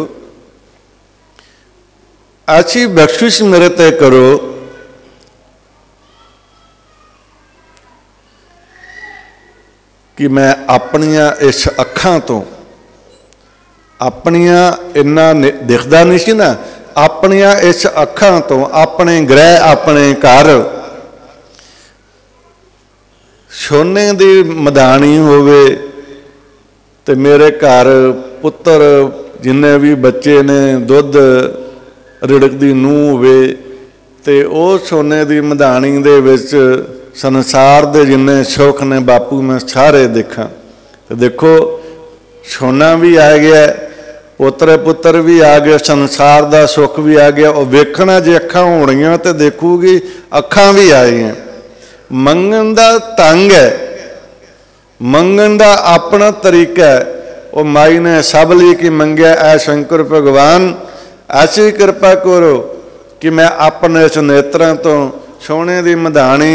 अच्छी बख्शिश मेरे ते करो कि मैं अपनिया इस अखां तो, अपनिया इन्ना दिखदा नहीं सी ना, अपनिया इस अखां तो अपने ग्रह अपने घर सोने दी मदानी होवे ते मेरे घर पुत्र जिन्ने भी बच्चे ने दुध रिड़कदी नूह होवे ते ओ सोने दी मदानी दे विच संसार दे जिन्ने सुख ने बापू मैं सारे देखा। तो देखो सोना भी आ गया, पुत्र पुत्र भी आ गया, संसार का सुख भी आ गया। और वेखना जे अखां होणियां तो देखूगी अखां भी आईयां। मंगण दा ढंग है, मंगण दा अपना तरीका है। और माई ने सब ली की मंगया ऐ शंकर भगवान ऐसी कृपा करो कि मैं अपने इस नेत्रां तो सोने की मधानी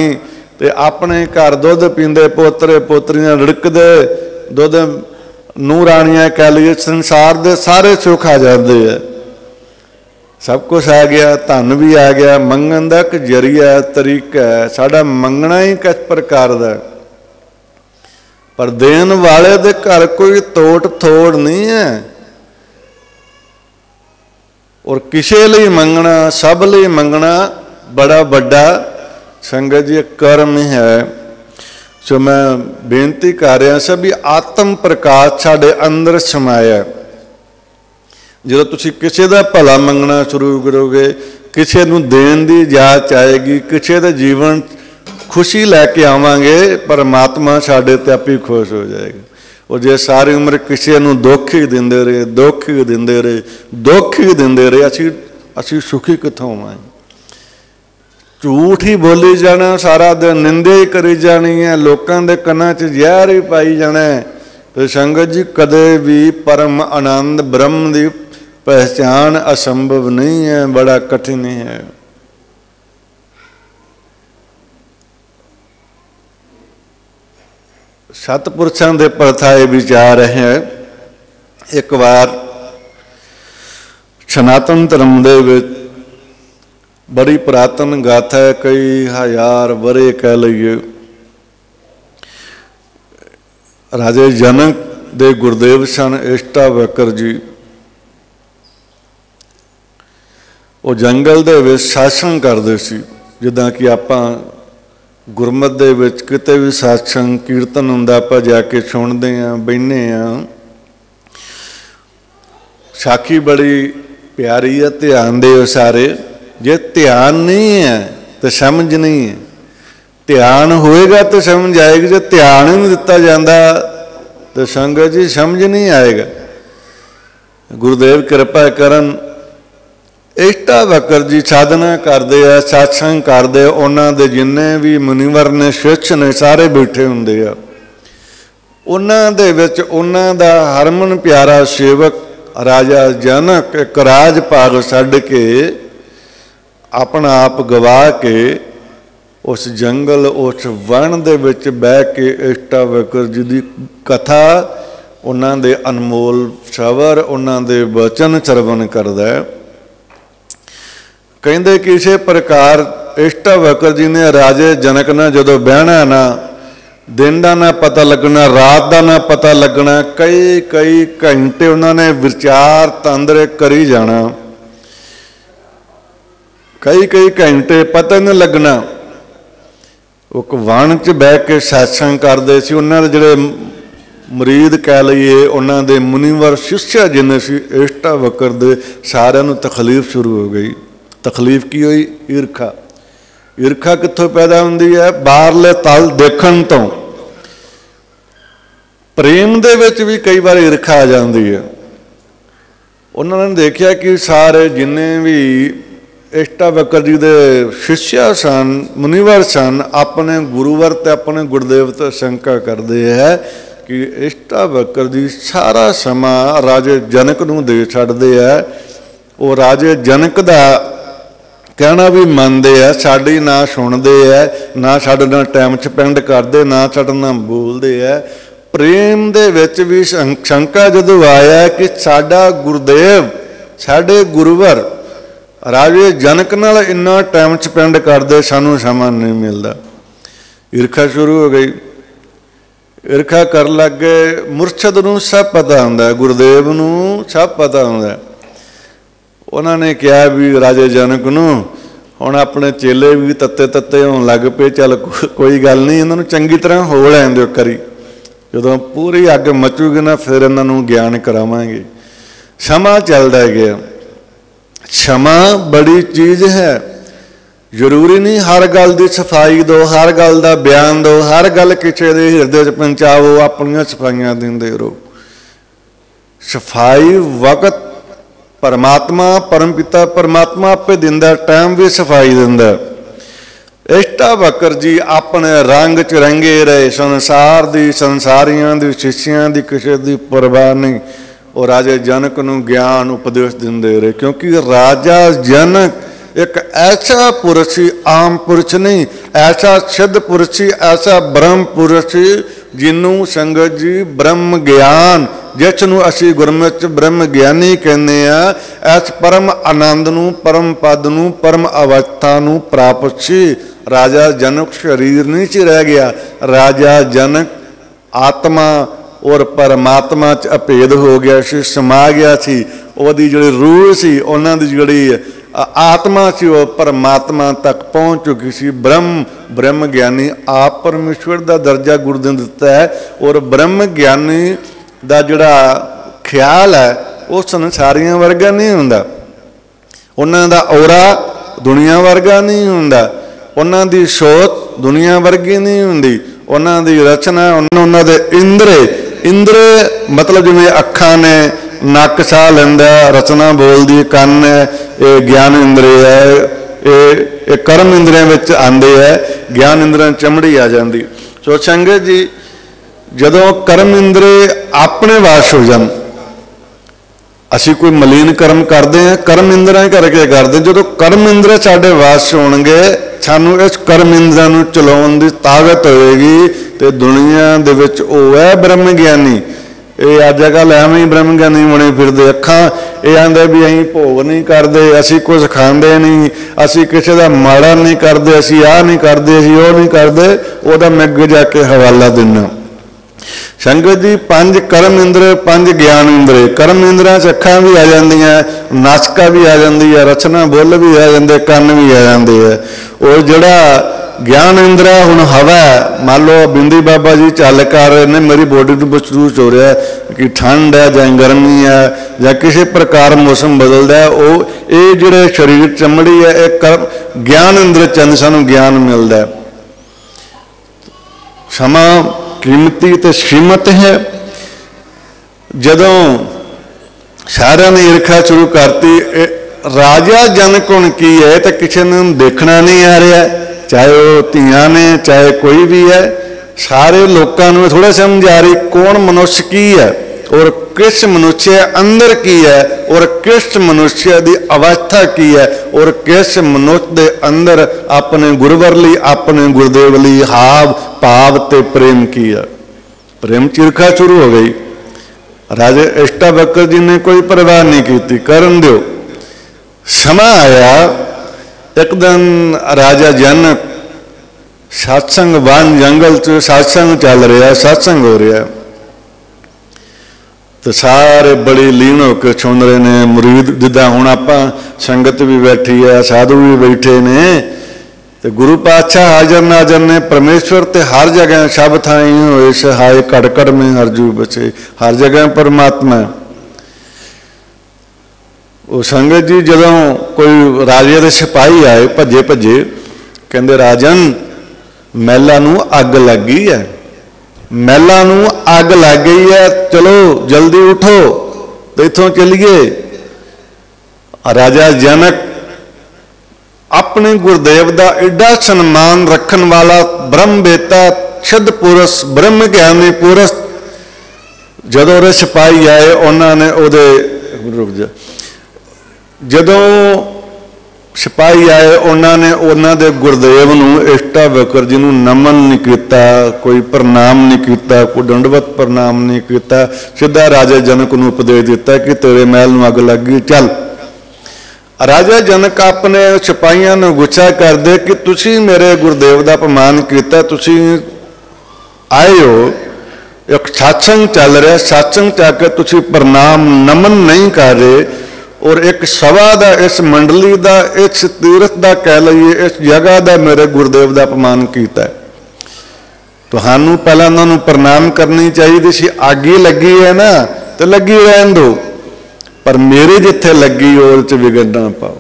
ते अपने घर दुध पींदे पोतरे पोतरियां रिड़कदे दुध नूरानियां कह लीए, संसार दे सारे सुख आ जाते हैं। सब कुछ आ गया, धन भी आ गया। मंगण दा एक जरिया तरीका है, साडा मंगना ही किस प्रकार दा। पर देन वाले दे घर कोई तोड़ थोड़ नहीं है। और किसी लिए मंगना, सब लिए मंगना बड़ा बड़ा संगत जी कर्म है। सो मैं बेनती कर रहा सब भी आत्म प्रकाश साढ़े अंदर समाया। जो तुसी किसी का भला मंगना शुरू करोगे, किसी नूं देण दी जाच आएगी, किसी के जीवन खुशी लैके आवांगे, परमात्मा साढ़े ते आप ही खुश हो जाएगा। और जे सारी उम्र किसी नूं दुख ही दिंदे रहे, दुख ही दिंदे रहे, दुख ही दिंदे रहे, असी सुखी कित्थों होवांगे। झूठ ही बोली जाना, सारा दिन निंदे ही करी जानी है, लोगों के कन्ना च जहर ही पाई जाना है। तो संगत जी कदे भी परम आनंद ब्रह्म की पहचान असंभव नहीं है, बड़ा कठिन है। सतपुरुषों के परथाए विचार है। एक बार सनातन धर्म दे विच बड़ी पुरातन गाथा है, कई हजार वरे कह लीए। राजे जनक दे गुरदेव सन इष्टावकर जी, वो जंगल दे विच सत्संग करते सी। जिद्दां कि आपां गुरमत दे विच किते भी सत्संग कीर्तन हुंदा आपां जाके सुणदे आ, बहिने आ। साखी बड़ी प्यारी है, ध्यान दे सारे। जे ध्यान नहीं है तो समझ नहीं है, ध्यान होएगा तो समझ आएगी। जो ध्यान ही नहीं दिता जाता तो संगत जी समझ नहीं आएगा। गुरुदेव कृपा करन, इष्टावकर जी साधना करते हैं, सत्संग करते, उन्होंने दे जिन्ने भी मुनिवर ने शिष्य ने सारे बैठे होंगे आ। उन्होंने दे विच उन्हों दा हरमन प्यारा सेवक राजा जनक एक राज भाग छड्ड के अपना आप गवा के उस जंगल उस वन दे विच बह के इष्टावकर जी की कथा, उन्हों दे अनमोल सवर, उन्हों दे वचन श्रवण करदा है। कहते किसी प्रकार इष्टावकर जी ने राजे जनक ने जदों बहना ना, दिन का ना पता लगना, रात का ना पता लगना, कई कई घंटे उन्होंने विचार तंद्रे करी जाना, कई कई घंटे पता नहीं लगना। वो वन च बह के सत्संग करते सी। उन्होंने जोड़े मुरीद कह लीए, उन्होंने मुनिवर शिष्य जिन्हें सी इष्टावकर दे, सारिਆਂ ਨੂੰ तकलीफ शुरू हो गई। तकलीफ की हुई? ईर्खा। ईर्खा कित्थों पैदा होंदी है? बाहरले तल देखण तो। प्रेम दे विच भी कई बार ईर्खा आ जाती है। उन्होंने देखा कि सारे जिन्ने भी इष्टावकर जी दे शिष्य सन, मुनिवर सन, अपने गुरुवर ते अपने गुरुदेव ते शंका करते हैं कि इष्टावकर जी सारा समा राजे जनक नूं दे छड्डदे है। वो राजे जनक दा कहना भी मनते हैं, साड़ी ना सुनते हैं, ना साडे नाल टाइम स्पेंड करते, ना साडे नाल बोलते हैं। प्रेम दे विच भी शंका जदों आया कि साडा गुरुदेव, साडे गुरुवर राजे जनक नाल इन्ना टाइम स्पेंड करते, सानू समा नहीं मिलता। ईर्खा शुरू हो गई। ईर्खा कर लग गए। मुरशद नूं सब पता हुंदा, गुरुदेव नूं सब पता हुंदा। उन्होंने कहा भी राजे जनक नूं हुण अपने चेले भी तत्ते तत्ते होण लग पे, चल कोई गल नहीं, इन्हां नूं चंगी तरह हो लैण दिओ करी, जदों पूरी अग मचूगी ना फिर इन्हां नूं ज्ञान करावांगे। समा चलदा गया। क्षमा बड़ी चीज़ है। जरूरी नहीं हर गल की सफाई दो, हर गल का बयान दो, हर गल किसी के हिरदे च पहुँचाओ, अपन सफाइयां देंदे रहो। सफाई वक्त परमात्मा, परम पिता परमात्मा आपे दिंदा, टाइम भी सफाई दिंदा। इष्टावकर जी अपने रंग च रंगे रहे, संसार दी, संसारियां दी, शिष्यां दी किसी दी परवाह नहीं। और राजे जनक नूं ज्ञान उपदेश दिंदे रहे, क्योंकि राजा जनक एक ऐसा पुरुष ही, आम पुरुष नहीं, ऐसा सिद्ध पुरुष ही, ऐसा ब्रह्म पुरुष ही जिन्हों संगत जी ब्रह्म ज्ञान, जिसनों असी गुरमत ब्रह्म ज्ञानी कहने आ, इस परम आनंद नूं, परम पद नूं, परम अवस्था नूं प्राप्त सी। राजा जनक शरीर नहीं सी रह गया, राजा जनक आत्मा और परमात्मा च अभेद हो गया सी, समा गया सी। ओदी जिहड़ी रूह सी, उन्हां दी जिहड़ी आत्मा सी, वो परमात्मा तक पहुँच चुकी सी। ब्रह्म ज्ञानी आप परमेश्वर का दर्जा गुरु ने दिता है। और ब्रह्म ज्ञानी का जिहड़ा ख्याल है वो संसारियां वर्गा नहीं हुंदा, उन्हां दा औरा दुनिया वर्गा नहीं हुंदा, उन्हां दी सोच दुनिया वर्गी नहीं हुंदी, उन्हां दी रचना, उन्हां दे इंद्रे मतलब जिवें अखां ने, नक साह लैंदा, रचना बोलदी, कन है, ये ज्ञान इंद्रिय है, ये कर्म इंद्रियां विच आंदे है, ज्ञान इंद्रियां चमड़ी आ जाती। सो संगत जी जदों कर्म इंद्रे अपने वास हो जान, असी कोई मलीन कर्म करते हैं, कर्म इंद्रियां करके करते, जो कर्म इंद्र साडे वास होणगे, सानू इस कर्म इंद्रियां नूं चलाउण दी ताकत होएगी, तो दुनिया दे विच ओह है ब्रह्म ज्ञानी। ये अजकल एवं ही ब्रह्म ज्ञानी बने फिरदे, अखां ये आंदे भी असीं भोग नहीं करते, असीं कुछ खांदे नहीं, असीं किसी का माड़ा नहीं करते, असीं आह नहीं करते, असीं ओह नहीं करते, ओहदा मैं अगे जाके हवाला देना। संगत जी पंज कर्म इंद्र, पंज ज्ञान इंद्र। कर्म इंद्रियां च अखां भी आ जांदियां, नासिका भी आ जाती है, रचना बुੱਲ भी आ जाते, ਕੰਨ भी आ जाते हैं। और जिहड़ा ज्ञान इंद्र है हुण हवा, मान लो बिंदी बाबा जी चल कर रहे हैं, मेरी बॉडी को महसूस हो रहा है कि ठंड है जां गर्मी है जां किसी प्रकार मौसम बदलता है, वो ये जिहड़े शरीर चमड़ी है एक कर्म ज्ञान इंद्र चंद सानू ज्ञान मिलता है। समा कीमती ते सीमित है। जदों सारिਆਂ ने ईर्खा शुरू करती, राजा जनक हुण की है तो किसी ने देखना नहीं आ रहा, चाहे वो धीआं ने चाहे कोई भी है, सारे लोगों को थोड़ा समझ आ रही कौन मनुष्य की है और किस मनुष्य अंदर की है और किस मनुष्य की अवस्था की है और किस मनुष्य के अंदर अपने गुरुवर ली अपने गुरुदेव ली हाव भाव ते प्रेम की है। प्रेम चीरखा शुरू हो गई। राजे अष्टावक्र जी ने कोई परवाह नहीं की, करन दो। समा आया एक दिन राजा जनक सत्संग वन जंगल च सत्संग चल रहा, सत्संग हो रहा, तो सारे बड़ी लीन होकर सुन रहे ने मुरीद, जिदा हुण आपां संगत भी बैठी है, साधु भी बैठे ने, तो गुरु पातशाह हाजर नाजर ने परमेश्वर ते हर जगह सब थाई होए सहाय, कड़ में हरजू बचे, हर जगह परमात्मा। वो संगत जी जदों कोई राजे के सिपाही आए भजे भजे, कहते राजन महलों नूं अग लग गई है, महलों नूं अग लग गई है, चलो जल्दी उठो तो इथों चलिए। राजा जनक अपने गुरुदेव का एडा सन्मान रखन वाला ब्रह्म बेता सिद्ध पुरुष ब्रह्म ज्ञानी पुरुष, जदों वो सिपाही आए उन्होंने उहदे रुक जा, जदों सिपाही आए उन्होंने उन्होंने गुरुदेव नूं अष्टावक्र जी नूं नमन नहीं किया, कोई प्रणाम नहीं किया, कोई दंडवत प्रणाम नहीं किया, सीधा राजा जनक नूं उपदेश दिता कि तेरे महल नूं अग लग गई, चल। राजा जनक अपने सिपाहियों नूं गुस्सा कर दे कि तुसी मेरे गुरुदेव का अपमान किया, तुसी आए हो, एक सत्संग चल रहा, सत्संग जाके तुसी प्रणाम नमन नहीं कर रहे, और एक सभा का इस मंडली का इस तीर्थ का कह लीए इस जगह का मेरे गुरुदेव का अपमान किया है, तो सानू पहला उन्होंने प्रणाम करनी चाहिए सी। अग ही लगी है ना तो लगी रहन दो, पर मेरी जिथे लगी वो विघन ना पाओ,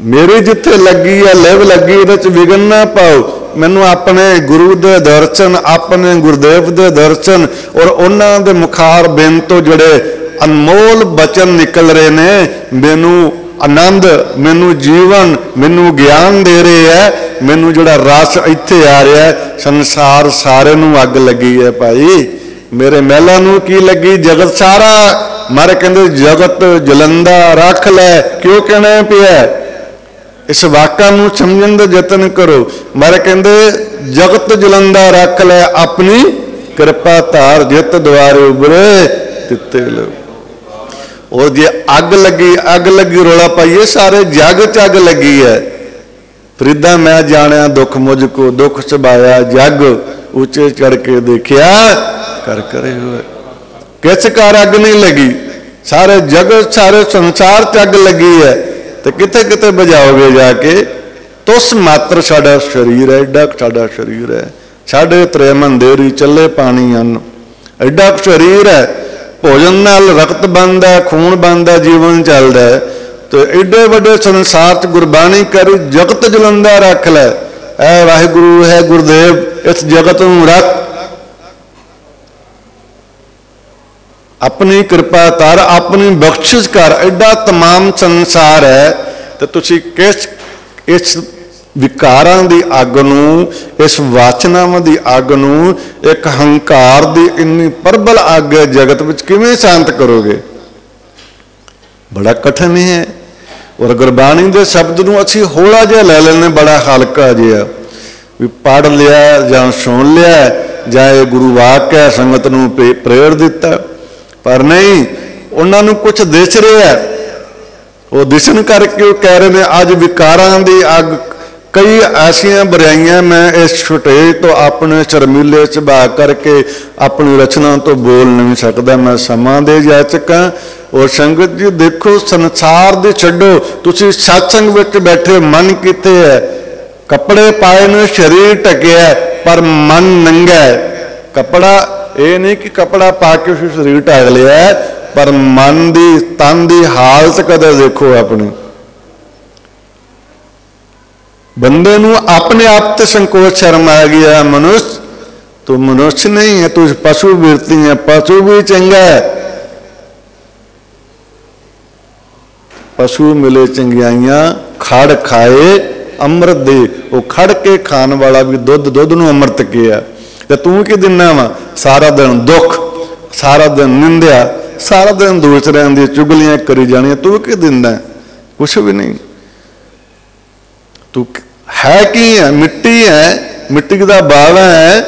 मेरी जिथे लगी है लिव लगी वो विघन ना पाओ। मैनू अपने गुरु के दर्शन, अपने गुरुदेव के दर्शन और उन्होंने मुखार बिन तो जोड़े अनमोल बचन निकल रहे ने, मैनू आनंद, मैनू जीवन, मैनू ज्ञान दे रहे है, मैनू जोड़ा रस इत्थे आ रहा है। संसार सारे नू अग लगी है भाई, मेरे महलों नू की लगी, जगत सारा मारे कहते जगत जलंदा रख लै, क्यों कहना पिया, इस वाक्या नू समझण दा यतन करो। मारे कहते जगत जलंदा रख लै, अपनी कृपा धार, जित द्वारे उभरे तिते लो। और जे अग लगी रोला पाइए, सारे जग च अग लगी है। फरीदा मैं जानिया दुख मुझको, दुख सबाया जग, ऊंचे चढ़ के देखिया कर करे हुए। किस कार अग नहीं लगी, सारे जगत सारे संसार च अग लगी है, तो किते किते बुझाओगे जाके। तुस मात्र साडा शरीर है, एडा साडा शरीर है, साढ़े त्रे मंदेरी चले पानी अन्न, एडा शरीर है, भोजन नाल रक्त बनता है, खून बनता, जीवन चलता है। तो एडे वड्डे संसार च गुरबाणी करी जगत जलंदा रख लै, ऐ वाहिगुरु है गुरुदेव, इस जगत नूं रख, अपनी कृपा कर, अपनी बख्शिश कर। एडा तमाम संसार है, तो तुसी किस इस विकारां दी अग नूं, इस वासनावां दी अग नूं, एक हंकार दी इन्नी प्रबल अग है जगत विच किवें शांत करोगे? बड़ा कठिन है। और गुरबाणी दे शब्द नूं असीं हौला जिहा लै लैंदे, बड़ा हल्का जिहा भी पढ़ लिया जां सुन लिया जां ये गुरु वाक है, संगत नूं प्रेर दिता, पर नहीं, उन्हां नूं कुछ दिस रहा। वो दिसन करके वो कह रहे हैं अज विकारां दी अग, कई ऐसिया बुराइयां मैं इस छुटेज तो अपने शर्मीले सुभाव करके अपनी रचना तो बोल नहीं सकता, मैं समा दे जाचक हाँ। और संगत जी देखो, संसार दे छड्डो, तुसी सत्संग विच बैठे, मन किथे है? कपड़े पाए ने, शरीर ढकिया पर मन नंगा है। कपड़ा ये नहीं कि कपड़ा पा के शरीर ढक लिया है, पर मन दी तन दी हालत कदे देखो अपनी। बंदे नूं अपने आप ते संकोच शर्म आ गया, मनुष्य तू मनुष्य नहीं है, तू पशु वृत्ति है, पशु भी चंगा है। पशु मिले चंगियाइयां, खड़ खाए अमृत दे। वो खड़ के खाने वाला भी दुध, दुध नूं अमृत किया। ते तू की दिना वा? सारा दिन दुख, सारा दिन निंदिया, सारा दिन दूसरिਆਂ दी चुगलियां करी जानियां, तू की दिंदा? कुछ भी नहीं। तू है की है? मिट्टी है, मिट्टी का बावा है।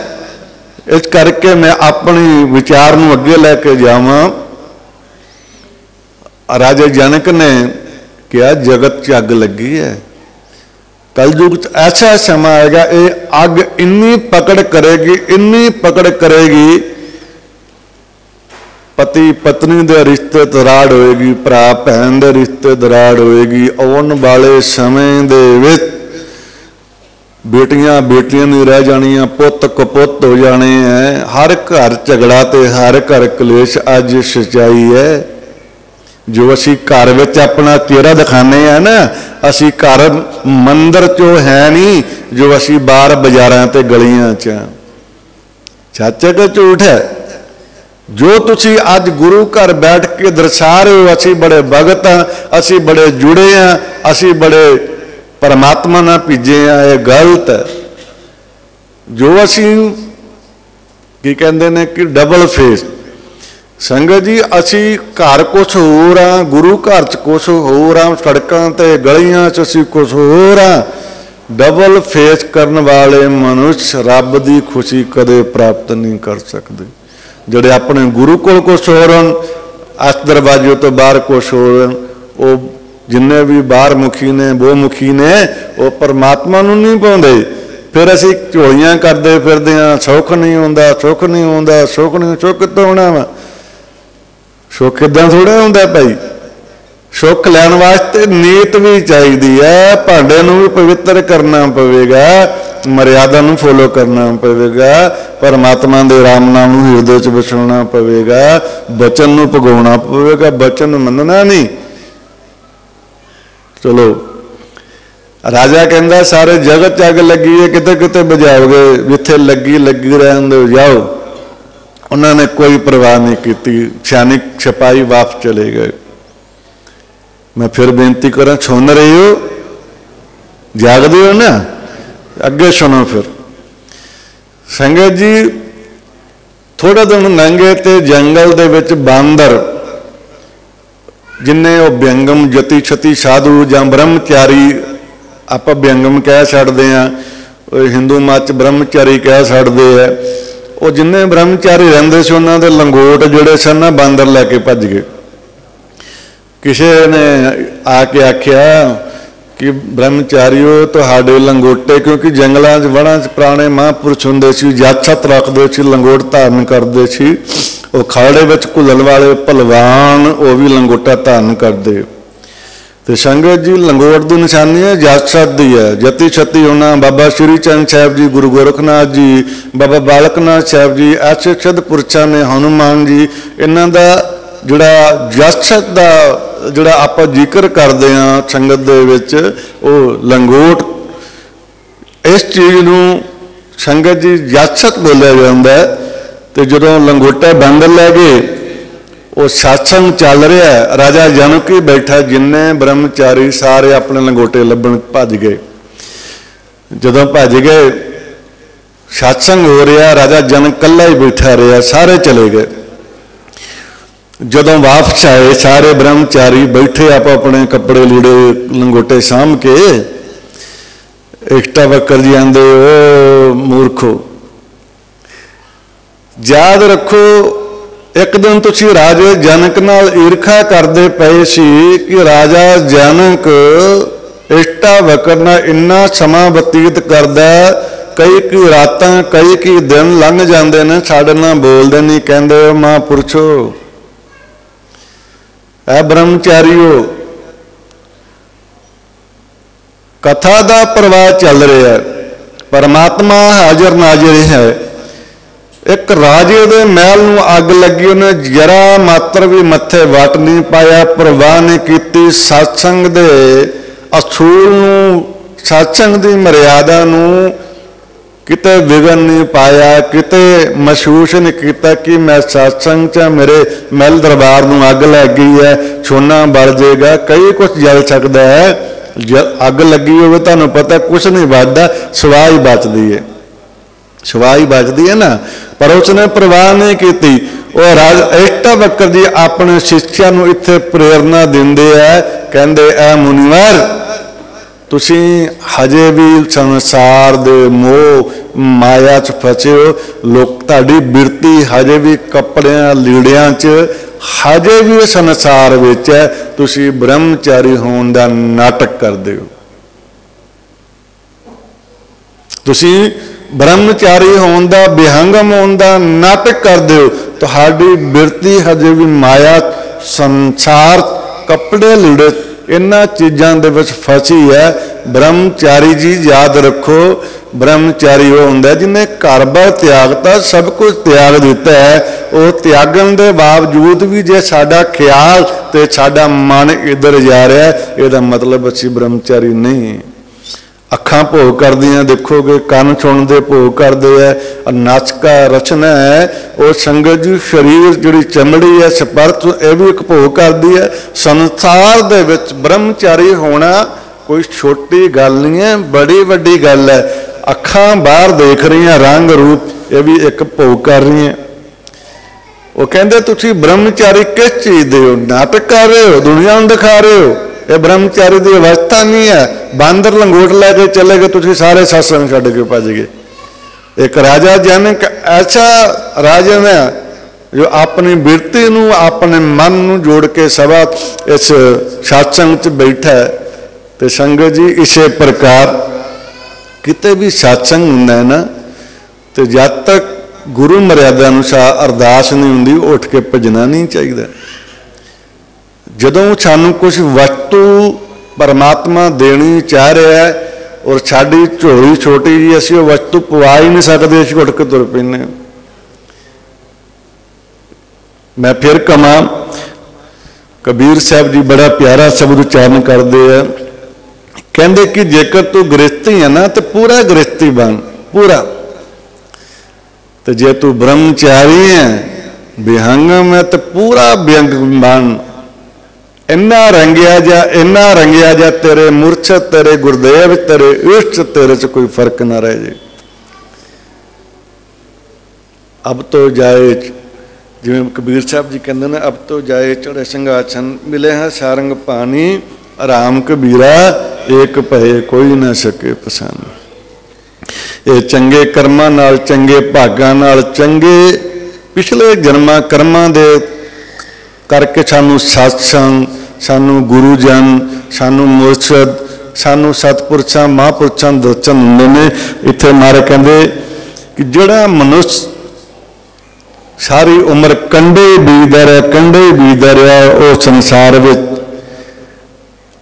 इस करके मैं अपनी विचार नूं अगे लैके जावां। राजा जनक ने कहा जगत च अग लगी है, कलयुग ऐसा समा आएगा, ये अग इन्नी पकड़ करेगी, इन्नी पकड़ करेगी, पति पत्नी दे रिश्ते दराड़ होएगी, भरा भैन दे रिश्ते दराड़ होएगी। आने वाले समय दे विच बेटियां बेटियां नहीं रह जानियां, पुत कपुत हो जाने हैं। हर घर झगड़ा ते हर घर कलेश। अज सच्चाई है जो असी घर विच अपना चेहरा दिखाने हैं ना, असी घर मंदिर चो है नहीं जो असी बाहर बाजारां ते गलियां च। सच है कि झूठ है? जो तुसी अज गुरु घर बैठ के दर्शा रहे हो, असी बड़े भगत हाँ, असी बड़े जुड़े हाँ, असी बड़े परमात्मा ना भीजे हाँ, ये गलत है। जो असी की कहते हैं कि डबल फेस। संगत जी असी घर कुछ होर हाँ, गुरु घर च कुछ होर हाँ, सड़कों ते गलियां च असी कुछ होर हाँ। डबल फेस करने वाले मनुष्य रब की खुशी कदे प्राप्त नहीं कर सकते। ਜਿਹੜੇ अपने गुरु को कुछ होर हैं, इस दरवाजे तो बाहर कुछ होर हैं, वो जिन्ने भी बाहर मुखी ने वो मुखी ने, वो परमात्मा नूं नहीं पाउंदे। फिर असी झोलियां करते फिरदे हां, सुख नहीं होंदा, सुख नहीं होंदा, सुख नहीं। सुख कितों होना वा? सुख इदां थोड़ा होंदा भाई। सुख लैण वास्ते नीयत भी चाहिदी है, भांडे नूं भी पवित्र करना पवेगा, मर्यादा नूं फॉलो करना पवेगा, परमात्मा दे राम नाम नूं हिरदे च बसाउणा पवेगा, बचन नूं भुगाउणा पवेगा, बचन मनना नहीं। चलो राजा कहंदा सारे जगत च अग लगी है, किते किते बुझाओगे, जिथे लगी लगी रहन दो, जाओ। उन्होंने कोई परवाह नहीं की, सैनिक सिपाही वापस चले गए। मैं फिर बेनती करा, सुन रहे हो, जागदे हो ना, अगे सुनो। फिर संगत जी थोड़ा दिन लंघे ते जंगल दे विच बांदर जिन्हें वो व्यंगम जति छति साधु जां ब्रह्मचारी, आप व्यंगम कह छड़ते हैं, हिंदू मत ब्रह्मचारी कह छड़ते हैं, वो जिन्हें ब्रह्मचारी रहिंदे सी उन्हां दे लंगोट जिहड़े सन ना बांदर लैके भज गए। किसी ने आके आख्या कि ब्रह्मचारियों तुहाडे लंगोटे, क्योंकि जंगलों वणों पुराने महापुरुष हुंदे सी, जात सत रखते सी, लंगोट धारण करते सी। वो खाड़े विच घुलण वाले भलवान वो भी लंगोटा धारण करते। तो संगत जी लंगोट की निशानी है जात सत की है। जति छती होना बाबा श्री चंद साहब जी, गुरु गोरखनाथ जी, बाबा बालकनाथ साहब जी, ऐसे सिद्ध पुरुषों ने, हनुमान जी, इन्हों का जोड़ा जत सत का जोड़ा आप जिक्र करते हैं संगत दे विच, वो लंगोट इस चीज़ नूं संगत जी जत सत बोलिया जाता है। तो जो लंगोटा बांदर लै गए, वो सत्संग चल रहा है, राजा जनक ही बैठा, जिन्ने ब्रह्मचारी सारे अपने लंगोटे लभण भज गए। जदों भज गए, सत्संग हो रहा, राजा जनक कल्ला ही बैठा रहा, सारे चले गए। जदों वापस आए सारे ब्रह्मचारी बैठे आप अपने कपड़े लीड़े लंगोटे साम के, इष्टावक्र जी आंदे, ओ मूर्खो याद रखो एक दिन तुसी राजे जनक नाल ईर्खा करते पे सी कि राजा जनक इष्टावक्र नाल इन्ना समा बतीत करदा, कई की रातां कई की दिन लंघ जाते हैं, साडे नाल बोलदे नहीं, कहंदे महापुरुषो ऐ ब्रह्मचारियो कथा का प्रवाह चल रहा है, परमात्मा हाजिर नाजिर है। एक राजे दे महल नूं अग लगी, उन्हें जरा मात्र भी मत्थे वट नहीं पाया, परवाह नहीं की, सत्संग दे असूल नूं, सत्संग की मर्यादा नूं किते विघन नहीं पाया, किते महसूस नहीं किया कि मैं सत्संग च मेरे महल दरबार नूं अग लग गई है, छोना बल जाएगा, कई कुछ जल सकता है, अग लगी हो तुहानूं पता कुछ नहीं बचदा, सवाह ही बचदी है, सवाह ही बचदी है ना। पर उसने परवाह नहीं की। और राजा इष्टावक्र जी अपने शिष्यां नूं इत्थे प्रेरणा दिंदे है, कहंदे ऐ मुनिवर तुसी हजे भी संसार दे मोह माया च फसे हो, लोग तुहाडी बिरती हजे भी कपड़ियां लीड़ियां च, हजे भी संसार विच है, तुसी ब्रह्मचारी होने का नाटक करदे हो, तुसी ब्रह्मचारी होने का विहंगम होने का नाटक करदे हो, तुहाडी बिरती हजे भी माया संसार कपड़े लीड़े इन्हां चीज़ों दे विच फसी है। ब्रह्मचारी जी याद रखो, ब्रह्मचारी वो हुंदा जिन्हें घर बार त्यागता, सब कुछ त्याग दिता है, वो त्यागन के बावजूद भी जे साडा ख्याल ते साडा मन इधर जा रहा है, इसदा मतलब असी ब्रह्मचारी नहीं। अखां भोग करदियां देखोगे, कान सुनते भोग करते हैं, नाचका रचना है, और संगत जी शरीर जिहड़ी चमड़ी है स्पर्श यह भी एक भोग करती है। संसार दे विच ब्रह्मचारी होना कोई छोटी गल नहीं है, बड़ी वड्डी गल है। अखां बाहर देख रही हैं रंग रूप, ये भी एक भोग कर रही हैं। वो कहते तुसी ब्रह्मचारी किस चीज़ दे हो, नाटक कर रहे हो, दुनिया नूं दिखा रहे हो, ये ब्रह्मचारी की अवस्था नहीं है। बांदर लंगोट लैके चले गए, तुसी सारे सत्संग छड्ड के भज गए। एक राजा जनक ऐसा राजन है जो अपनी बिरती नूं अपने मन नूं जोड़ के सभा इस सत्संग च बैठा है। तो संगत जी इसे प्रकार किते भी सत्संग हुंदा है ना, तो जब तक गुरु मर्यादा अनुसार अरदास नहीं हुंदी उठ के भजना नहीं चाहिए। जदों सानू कुछ वस्तु परमात्मा देनी चाह रहा है और साड़ी झोली छोटी जी, असीं वो वस्तु पवा ही नहीं सकते, असीं उठ के तुर पैंदे। मैं फिर कमा, कबीर साहब जी बड़ा प्यारा शब्द उच्चारण करते हैं, कहते कि जेकर तू गृहस्थी है ना तो पूरा गृहस्थी बन, पूरा। तो जे तू ब्रह्मचारी है, विहंगम है, तो पूरा विहंग बन। इन्ना रंगिया जा तेरे मुर्शद, तेरे गुरदेव, तेरे इष्ट, तेरे से कोई फर्क ना रह जाए। अब तो जाए, जिवें कबीर साहब जी कहते हैं, अब तो जाए चढ़े सिंहासन, मिले हैं सारंग पानी, आराम कबीरा एक भय कोई ना सके पछान। ये चंगे कर्मां नाल, चंगे भागां नाल, चंगे पिछले जन्मां कर्मां दे करके सानू सत्संग, सानू गुरुजन, सानू मुर्शद, सानू सतपुरशां महापुरशां दर्शन हुंदे ने। इत्थे मारे कहंदे कि जिहड़ा मनुष्य सारी उम्र कंडे बीजदा रहा, कंडे बीजदा रहा, वो संसार विच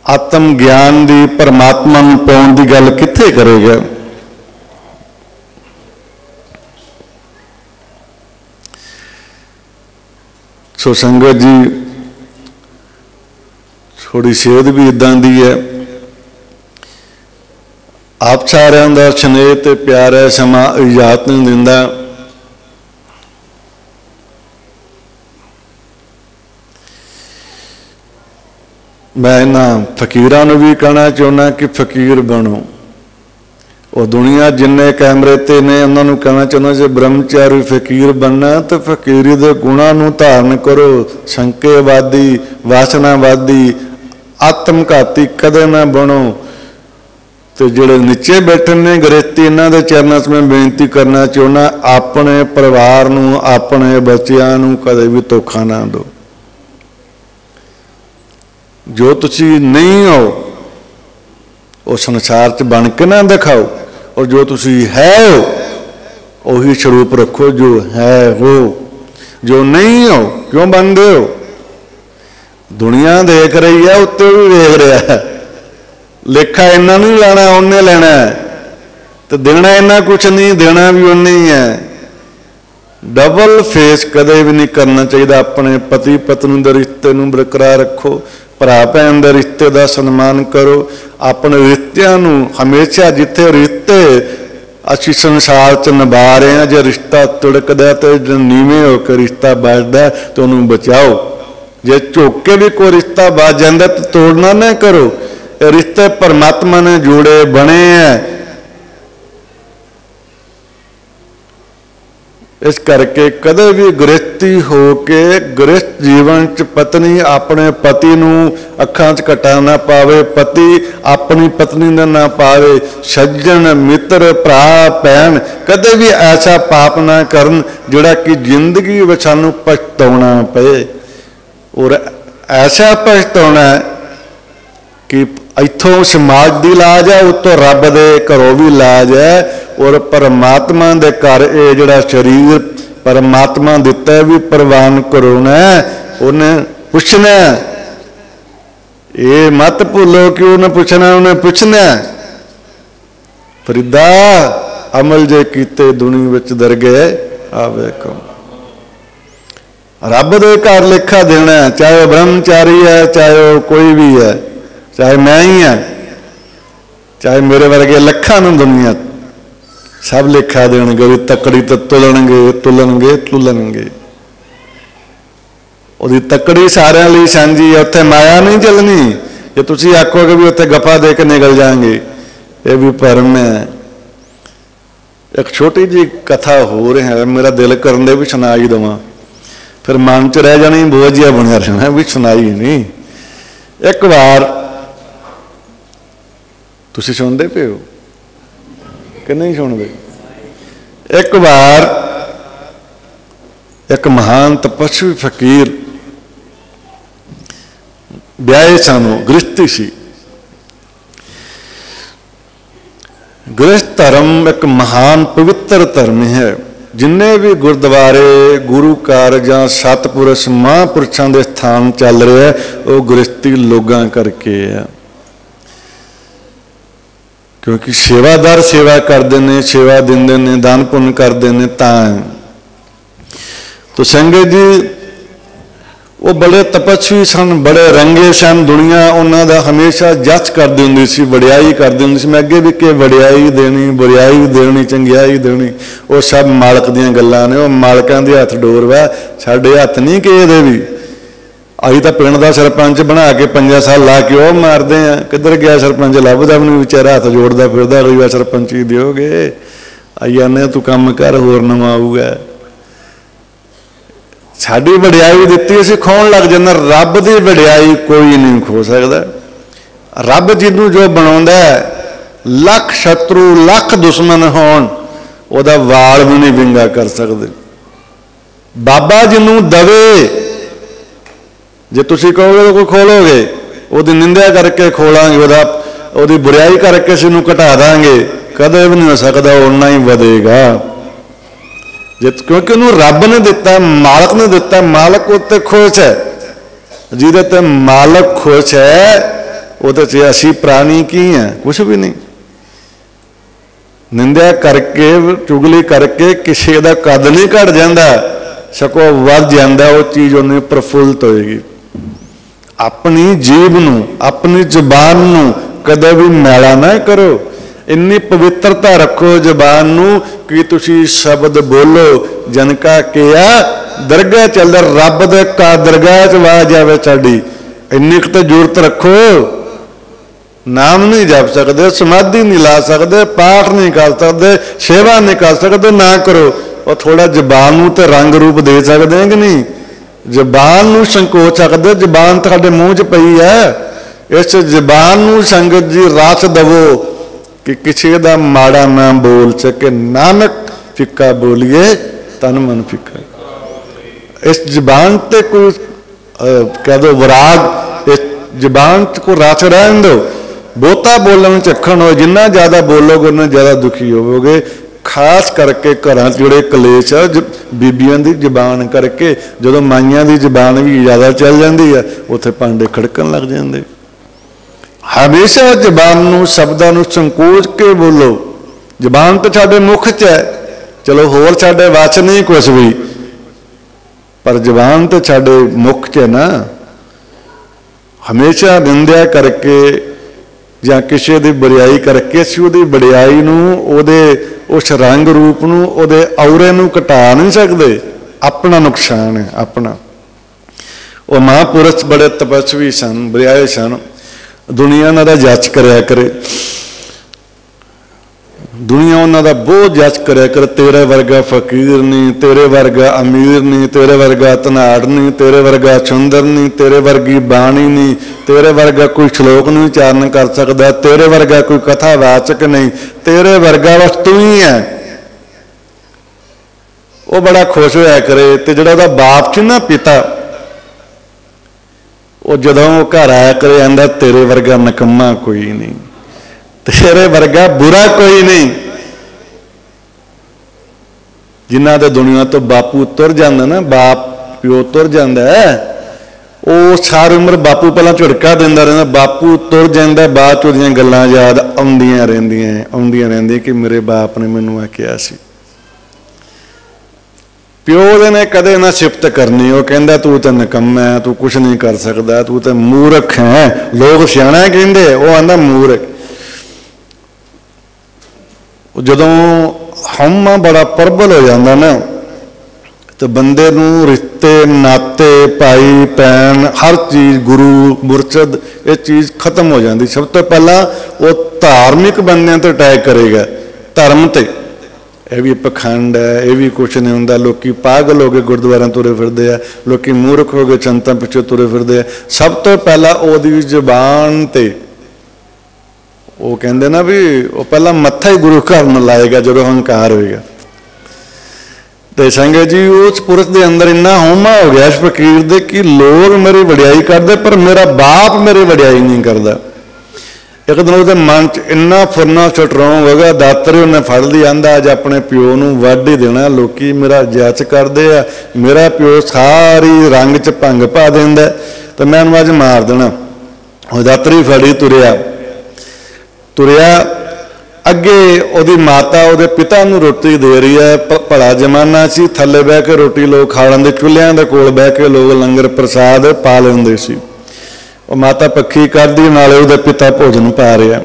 आत्म ज्ञान की, परमात्मा नूं पाउण दी गल कित्थे करेगा। सो संगत जी थोड़ी सेहत भी इदां दी है। आप सारिਆਂ ਦਾ स्नेह ते प्यार है, समा इजाजत नहीं दिंदा। मैं इन्हां फकीरां नूं भी कहना चाहुंदा कि फकीर बनो। ਉਹ ਦੁਨੀਆ ਜਿੰਨੇ ਕੈਮਰੇ ਤੇ ਨੇ ਉਹਨਾਂ ਨੂੰ ਕਹਿਣਾ ਚਾਹੁੰਦਾ ਜੇ ਬ੍ਰਹਮਚਾਰੀ ਫਕੀਰ ਬਣਨਾ ਤਾਂ ਫਕੀਰੀ ਦੇ ਗੁਣਾਂ ਨੂੰ ਧਾਰਨ ਕਰੋ। ਸ਼ੰਕੇਵਾਦੀ, ਵਾਸਨਾਵਾਦੀ, ਆਤਮਘਾਤੀ ਕਦੇ ਨਾ ਬਣੋ। ਤੇ ਜਿਹੜੇ ਨੀਚੇ ਬੈਠੇ ਨੇ ਗ੍ਰਸਤੀ, ਇਹਨਾਂ ਦੇ ਚਰਨਾਂ 'ਚ ਮੈਂ ਬੇਨਤੀ ਕਰਨਾ ਚਾਹੁੰਦਾ, ਆਪਣੇ ਪਰਿਵਾਰ ਨੂੰ, ਆਪਣੇ ਬੱਚਿਆਂ ਨੂੰ ਕਦੇ ਵੀ ਧੋਖਾ ਨਾ ਦਿਓ। ਜੋ ਤੁਸੀਂ ਨਹੀਂ ਹੋ ਉਹ ਸੰਸਾਰ 'ਚ ਬਣ ਕੇ ਨਾ ਦਿਖਾਓ, ਔਰ ਜੋ ਤੁਸੀਂ ਹੈ ਉਹੀ ਸਰੂਪ ਰੱਖੋ ਜੋ ਹੈ ਹੋ। ਜੋ ਨਹੀਂ ਹੋ ਕਿਉਂ ਬਣਦੇ ਹੋ? ਦੁਨੀਆ ਦੇਖ ਰਹੀ ਹੈ, ਉੱਤੇ ਵੀ ਵੇਖ ਰਿਹਾ ਹੈ। ਲੇਖਾ ਇਹਨਾਂ ਨਹੀਂ ਲੈਣਾ, ਉਹਨੇ ਲੈਣਾ ਤੇ ਦੇਣਾ ਇਹਨਾਂ ਕੁਛ ਨਹੀਂ, ਦੇਣਾ ਵੀ ਉਹਨੇ ਹੀ ਹੈ। ਡਬਲ ਫੇਸ ਕਦੇ ਵੀ ਨਹੀਂ ਕਰਨਾ ਚਾਹੀਦਾ। ਆਪਣੇ ਪਤੀ ਪਤਨੀ ਦੇ ਰਿਸ਼ਤੇ ਨੂੰ ਬਰਕਰਾਰ ਰੱਖੋ, ਭਰਾ ਭੈਣ ਦੇ ਰਿਸ਼ਤੇ ਦਾ ਸਨਮਾਨ ਕਰੋ। ਆਪਣੇ ਰਿਸ਼ਤਿਆਂ ਨੂੰ ਹਮੇਸ਼ਾ, ਜਿੱਥੇ ਰਿਸ਼ਤੇ ਅਸੀਂ ਸੰਸਾਰ 'ਚ ਨਿਭਾ ਰਹੇ ਹਾਂ, ਜੇ ਰਿਸ਼ਤਾ ਤੁੜਕਦਾ ਤੇ ਨੀਵੇਂ ਹੋ ਕੇ ਰਿਸ਼ਤਾ ਬਚਦਾ ਤੇ ਉਹਨੂੰ ਬਚਾਓ। ਜੇ ਝੁੱਕ ਕੇ ਵੀ ਕੋਈ ਰਿਸ਼ਤਾ ਬਚ ਜਾਂਦਾ ਤਾਂ ਤੋੜਨਾ ਨਾ ਕਰੋ। ਇਹ ਰਿਸ਼ਤੇ ਪਰਮਾਤਮਾ ਨੇ ਜੋੜੇ ਬਣੇ ਹੈ। ਇਸ ਕਰਕੇ ਕਦੇ ਵੀ ਗ੍ਰਸਤੀ ਹੋ ਕੇ ਗ੍ਰਸਤ ਜੀਵਨ 'ਚ ਪਤਨੀ ਆਪਣੇ ਪਤੀ ਨੂੰ ਅੱਖਾਂ 'ਚ ਘਟਾ ਨਾ ਪਾਵੇ, ਪਤੀ ਆਪਣੀ ਪਤਨੀ ਦਾ ਨਾ ਪਾਵੇ। ਸੱਜਣ ਮਿੱਤਰ ਭਰਾ ਭੈਣ ਕਦੇ ਵੀ ਐਸਾ ਪਾਪ ਨਾ ਕਰਨ ਜਿਹੜਾ ਕਿ ਜ਼ਿੰਦਗੀ ਵਿੱਚ ਸਾਨੂੰ ਪਛਤਾਉਣਾ ਪਏ। ਔਰ ਐਸਾ ਪਛਤਾਉਣਾ ਕਿ ਇੱਥੋਂ ਸਮਾਜ ਦੀ ਲਾਜ ਹੈ, ਉੱਤੋਂ ਰੱਬ ਦੇ ਘਰੋਂ ਵੀ ਲਾਜ ਹੈ। ਔਰ ਪਰਮਾਤਮਾ ਦੇ ਘਰ ਇਹ ਜਿਹੜਾ ਸਰੀਰ ਪਰਮਾਤਮਾ ਦਿੱਤਾ ਵੀ ਪ੍ਰਵਾਨ ਕਰਾਉਣਾ, ਉਹਨੇ ਪੁੱਛਣਾ। ਇਹ ਮਤ ਭੁੱਲੋ ਕਿ ਉਹਨੇ ਪੁੱਛਣਾ, ਉਹਨੇ ਪੁੱਛਣਾ। ਫਰੀਦਾ ਅਮਲ ਜੇ ਕੀਤੇ ਦੁਨੀਆ ਵਿੱਚ ਦਰਗਹਿ ਆਵੇ ਕੋ। ਰੱਬ ਦੇ ਘਰ ਲੇਖਾ ਦੇਣਾ, ਚਾਹੇ ਉਹ ਬ੍ਰਹਮਚਾਰੀ ਹੈ, ਚਾਹੇ ਉਹ ਕੋਈ ਵੀ ਹੈ, ਚਾਹੇ ਮੈਂ ਹੀ ਹਾਂ, ਚਾਹੇ ਮੇਰੇ ਵਰਗੇ ਲੱਖਾਂ ਨੂੰ ਦੁਨੀਆ, ਸਭ ਲੇਖਾ ਦੇਣਗੇ ਵੀ ਤਕੜੀ ਤੇ ਤੁਲਣਗੇ ਤੁਲਣਗੇ ਤੁਲਣਗੇ। ਉਹਦੀ ਤਕੜੀ ਸਾਰਿਆਂ ਲਈ ਸਾਂਝੀ ਹੈ, ਉੱਥੇ ਮਾਇਆ ਨਹੀਂ ਚੱਲਣੀ। ਜੇ ਤੁਸੀਂ ਆਖੋਗੇ ਵੀ ਉੱਥੇ ਗੱਫਾ ਦੇ ਕੇ ਨਿਕਲ ਜਾਣਗੇ, ਇਹ ਵੀ ਭਰਮ ਹੈ। ਇੱਕ ਛੋਟੀ ਜਿਹੀ ਕਥਾ ਹੋ ਰਹੀ ਹੈ, ਮੇਰਾ ਦਿਲ ਕਰਨ ਦੇ ਵੀ ਸੁਣਾਈ ਦੇਵਾਂ, ਫਿਰ ਮਨ 'ਚ ਰਹਿ ਜਾਣੀ, ਬੋਝ ਜਿਹਾ ਬਣਿਆ ਰਹਿਣਾ ਵੀ ਸੁਣਾਈ ਨਹੀਂ। ਇੱਕ ਵਾਰ ਤੁਸੀਂ ਸੁਣਦੇ ਪਏ ਹੋ ਕਿ ਨਹੀਂ ਸੁਣਦੇ? ਇੱਕ ਵਾਰ ਇੱਕ ਮਹਾਨ ਤਪਸਵੀ ਫਕੀਰ ਵਿਆਹੇ ਸਨ, ਗ੍ਰਸਤੀ ਸੀ। ਗ੍ਰਸਤ ਧਰਮ ਇੱਕ ਮਹਾਨ ਪਵਿੱਤਰ ਧਰਮ ਹੈ। ਜਿੰਨੇ ਵੀ ਗੁਰਦੁਆਰੇ, ਗੁਰੂ ਘਰ ਜਾਂ ਸਤਿਪੁਰਸ਼ ਮਹਾਂਪੁਰਸ਼ਾਂ ਦੇ ਸਥਾਨ ਚੱਲ ਰਿਹਾ, ਉਹ ਗ੍ਰਸਤੀ ਲੋਕਾਂ ਕਰਕੇ ਹੈ। ਕਿਉਂਕਿ ਸੇਵਾਦਾਰ ਸੇਵਾ ਕਰਦੇ ਨੇ, ਸੇਵਾ ਦਿੰਦੇ ਨੇ, ਦਾਨ ਪੁੰਨ ਕਰਦੇ ਨੇ ਤਾਂ। ਤੋ ਸੰਗਤ ਜੀ, ਉਹ ਬੜੇ ਤਪਸਵੀ ਸਨ, ਬੜੇ ਰੰਗੇ ਸਨ। ਦੁਨੀਆ ਉਹਨਾਂ ਦਾ ਹਮੇਸ਼ਾ ਜੱਜ ਕਰਦੀ ਹੁੰਦੀ ਸੀ, ਵਡਿਆਈ ਕਰਦੀ ਹੁੰਦੀ ਸੀ। ਮੈਂ ਅੱਗੇ ਵੀ ਕਿ ਵਡਿਆਈ ਦੇਣੀ, ਬੁਰਿਆਈ ਦੇਣੀ, ਚੰਗਿਆਈ ਦੇਣੀ, ਉਹ ਸਭ ਮਾਲਕ ਦੀਆਂ ਗੱਲਾਂ ਨੇ। ਉਹ ਮਾਲਕਾਂ ਦੇ ਹੱਥ ਡੋਰ ਵਾ, ਸਾਡੇ ਹੱਥ ਨਹੀਂ ਕਿਸੇ ਦੇ ਵੀ। ਅਸੀਂ ਤਾਂ ਪਿੰਡ ਦਾ ਸਰਪੰਚ ਬਣਾ ਕੇ 5 ਸਾਲ ਲਾ ਕੇ ਉਹ ਮਾਰਦੇ ਆ। ਕਿੱਧਰ ਗਿਆ ਸਰਪੰਚ? ਲੱਭਦਾ ਵੀ ਨਹੀਂ ਵਿਚਾਰਾ, ਹੱਥ ਜੋੜਦਾ ਫਿਰਦਾ, ਅਗਲੀ ਵਾਰ ਸਰਪੰਚੀ ਦਿਓਗੇ, ਆਈ ਜਾਂਦੇ ਤੂੰ ਕੰਮ ਕਰ, ਹੋਰ ਨਵਾਂ ਆਊਗਾ। ਸਾਡੀ ਵਡਿਆਈ ਦਿੱਤੀ, ਅਸੀਂ ਖੋਣ ਲੱਗ ਜਾਂਦੇ। ਰੱਬ ਦੀ ਵਡਿਆਈ ਕੋਈ ਨਹੀਂ ਖੋ ਸਕਦਾ। ਰੱਬ ਜਿਹਨੂੰ ਜੋ ਬਣਾਉਂਦਾ, ਲੱਖ ਸ਼ਤਰੂ ਲੱਖ ਦੁਸ਼ਮਣ ਹੋਣ, ਉਹਦਾ ਵਾਲ ਵੀ ਨਹੀਂ ਵਿੰਗਾ ਕਰ ਸਕਦੇ। ਬਾਬਾ ਜਿਹਨੂੰ ਦਵੇ, ਜੇ ਤੁਸੀਂ ਕਹੋਗੇ ਕੋਈ ਖੋਲੋਗੇ, ਉਹਦੀ ਨਿੰਦਿਆ ਕਰਕੇ ਖੋਲਾਂਗੇ, ਉਹਦੀ ਬੁਰਾਈ ਕਰਕੇ ਅਸੀਂ ਨੂੰ ਘਟਾ ਦਾਂਗੇ, ਕਦੇ ਵੀ ਨਹੀਂ ਹੋ ਸਕਦਾ। ਓਨਾ ਹੀ ਵਧੇਗਾ ਕਿਉਂਕਿ ਉਹਨੂੰ ਰੱਬ ਨੇ ਦਿੱਤਾ, ਮਾਲਕ ਨੇ ਦਿੱਤਾ। ਮਾਲਕ ਉੱਤੇ ਖੁਸ਼ ਹੈ। ਜਿਹਦੇ ਤੇ ਮਾਲਕ ਖੁਸ਼ ਹੈ, ਉਹਦੇ 'ਚ ਅਸੀਂ ਪ੍ਰਾਣੀ ਕੀ ਹੈ? ਕੁਛ ਵੀ ਨਹੀਂ। ਨਿੰਦਿਆ ਕਰਕੇ, ਚੁਗਲੀ ਕਰਕੇ ਕਿਸੇ ਦਾ ਕੱਦ ਨਹੀਂ ਘਟ ਜਾਂਦਾ, ਸਗੋਂ ਵੱਧ ਜਾਂਦਾ। ਉਹ ਚੀਜ਼ ਉਹਨੇ ਪ੍ਰਫੁੱਲਤ ਹੋਏਗੀ। ਆਪਣੀ ਜੀਭ ਨੂੰ, ਆਪਣੀ ਜ਼ੁਬਾਨ ਨੂੰ ਕਦੇ ਵੀ ਮੈਲਾ ਨਾ ਕਰੋ। ਇੰਨੀ ਪਵਿੱਤਰਤਾ ਰੱਖੋ ਜ਼ੁਬਾਨ ਨੂੰ ਕਿ ਤੁਸੀਂ ਸ਼ਬਦ ਬੋਲੋ। ਜਨਕਾ ਕਿਹਾ ਦਰਗਾਹ ਚੱਲਦਾ, ਰੱਬ ਦੇ ਦਰਗਾਹ 'ਚ ਆਵਾਜ਼ ਆਵੇ ਸਾਡੀ। ਇੰਨੀ ਕੁ ਤਾਂ ਜ਼ਰੂਰਤ ਰੱਖੋ। नाम नहीं जप सकते, समाधि नहीं ला सकते, पाठ नहीं कर सकते, सेवा नहीं कर सकते, ना करो। और थोड़ा जबान नूं ते रंग रूप दे सकते हैं कि नहीं? जबान नूं संकोच सकते, जबान तुहाडे मूँह च पई है। इस जबान नूं संगत जी रस दवो कि किसी का माड़ा ना बोल सके। नानक फिक्का बोलिए तन मन फिक्का। इस जबान ते कोई कह दो विराग, इस जबान को रस रहन दो। बहुता बोलन चखण हो, जिन्ना ज़्यादा बोलोगे उन्ना ज़्यादा दुखी होवोगे। खास करके घर जोड़े कलेश बीबियां की जबान करके, जो माइया की जबान भी ज़्यादा चल जाती है, उत्थे भांडे खड़कन लग जाते। हमेशा जबान नूं शब्दां नूं संकोच के बोलो। जबान तो साडे मुख च है, चलो होर साडे वच नहीं कुछ भी, पर जबान तो साडे मुख च है ना। हमेशा निंदा करके ਜਾਂ ਕਿਸੇ ਦੀ ਬੜਾਈ ਕਰਕੇ ਅਸੀਂ ਉਹਦੀ ਬੜਾਈ ਨੂੰ, ਉਹਦੇ ਉਸ ਰੰਗ ਰੂਪ ਨੂੰ, ਉਹਦੇ ਔਰੇ ਨੂੰ ਘਟਾ ਨਹੀਂ ਸਕਦੇ। ਆਪਣਾ ਨੁਕਸਾਨ ਹੈ ਆਪਣਾ। ਉਹ ਮਹਾਂਪੁਰਸ਼ ਬੜੇ ਤਪਸਵੀ ਸਨ, ਬਰਿਆਏ ਸਨ। ਦੁਨੀਆ ਉਹਨਾਂ ਦਾ ਜੱਜ ਕਰਿਆ ਕਰੇ, दुनिया उन्होंने बहुत जज करे कर। तेरे वर्गा फकीर नहीं, तेरे वर्गा अमीर नहीं, तेरे वर्गा धनाड़ नहीं, तेरे वर्गा सुंदर नहीं, तेरे वर्गी बाणी नहीं, तेरे वर्गा कोई श्लोक नहीं उच्चारण कर सकता, तेरे वर्गा कोई कथावाचक नहीं, तेरे वर्गा बस तू ही है। वो बड़ा खुश होया करे। तो जो बाप सी ना पिता, वो जदों घर आया करे आंदा तेरे वर्गा नकम्मा कोई नहीं, तेरे वर्गा बुरा कोई नहीं। जिन्हों के दुनिया तो बापू तुर जाता ना, बाप प्यो तुर जाता है, वो सारी उम्र बापू पहला झुड़का देंदा रहता, बापू तुर जाता, बाद चों गल्लां याद आउंदियां रहिंदियां कि मेरे बाप ने मैनूं आखिया सी। प्यो ने कदे ना सिफत करनी। वो कहता तू तो निकम्मा है, तू कुछ नहीं कर सकता, तू तो मूर्ख है। लोग सियाणा कहते, वो आंदा मूर्ख। जदों हमा बड़ा प्रबल हो जाता ना, तो बंदे नूं रिश्ते नाते भाई भैन हर चीज़ गुरु मुरशद ये चीज़ खत्म हो जाती। सब तो पहला वो धार्मिक बंदियां ते अटैक करेगा, धर्म ते। यह भी पखंड है, ये भी कुछ नहीं होंदा। लोग पागल हो गए गुरुद्वारा तुरे फिरदे हैं, लोग मूर्ख हो गए संतां पिछे तुरे फिरदे हैं। सब तो पहला ओदी जबान ते वो कहते ना भी वो पहला मत्था ही गुरु घर में लाएगा जो अहंकार होएगा। तो संगत जी उस पुरुष के अंदर इन्ना होमा हो गया इस फकीर दे कि लोग मेरी वडियाई करते पर मेरा बाप मेरी वडियाई नहीं करता। एक दिन उसके मन च इन्ना फुरना स्ट्रोंग होगा, दातरे उन्हें फड़ ली, आंदा अज अपने प्यो नूं वढ ही देना। लोग मेरा जच करते हैं, मेरा प्यो सारी रंग च भंग पा देंदा, तो मैं उन्हें अज मार देना। दातरी फड़ी तुरिया अगे ओदी माता ओदे पिता नूं रोटी दे रही है। भला जमाना सी, थले बह के रोटी लोग खा लेंदे, चुल्हियां दे कोल बह के लोग लंगर प्रसाद पा लेंदे सी। वो माता पक्खी करदी, नाले ओदे पिता भोजन पा रहा।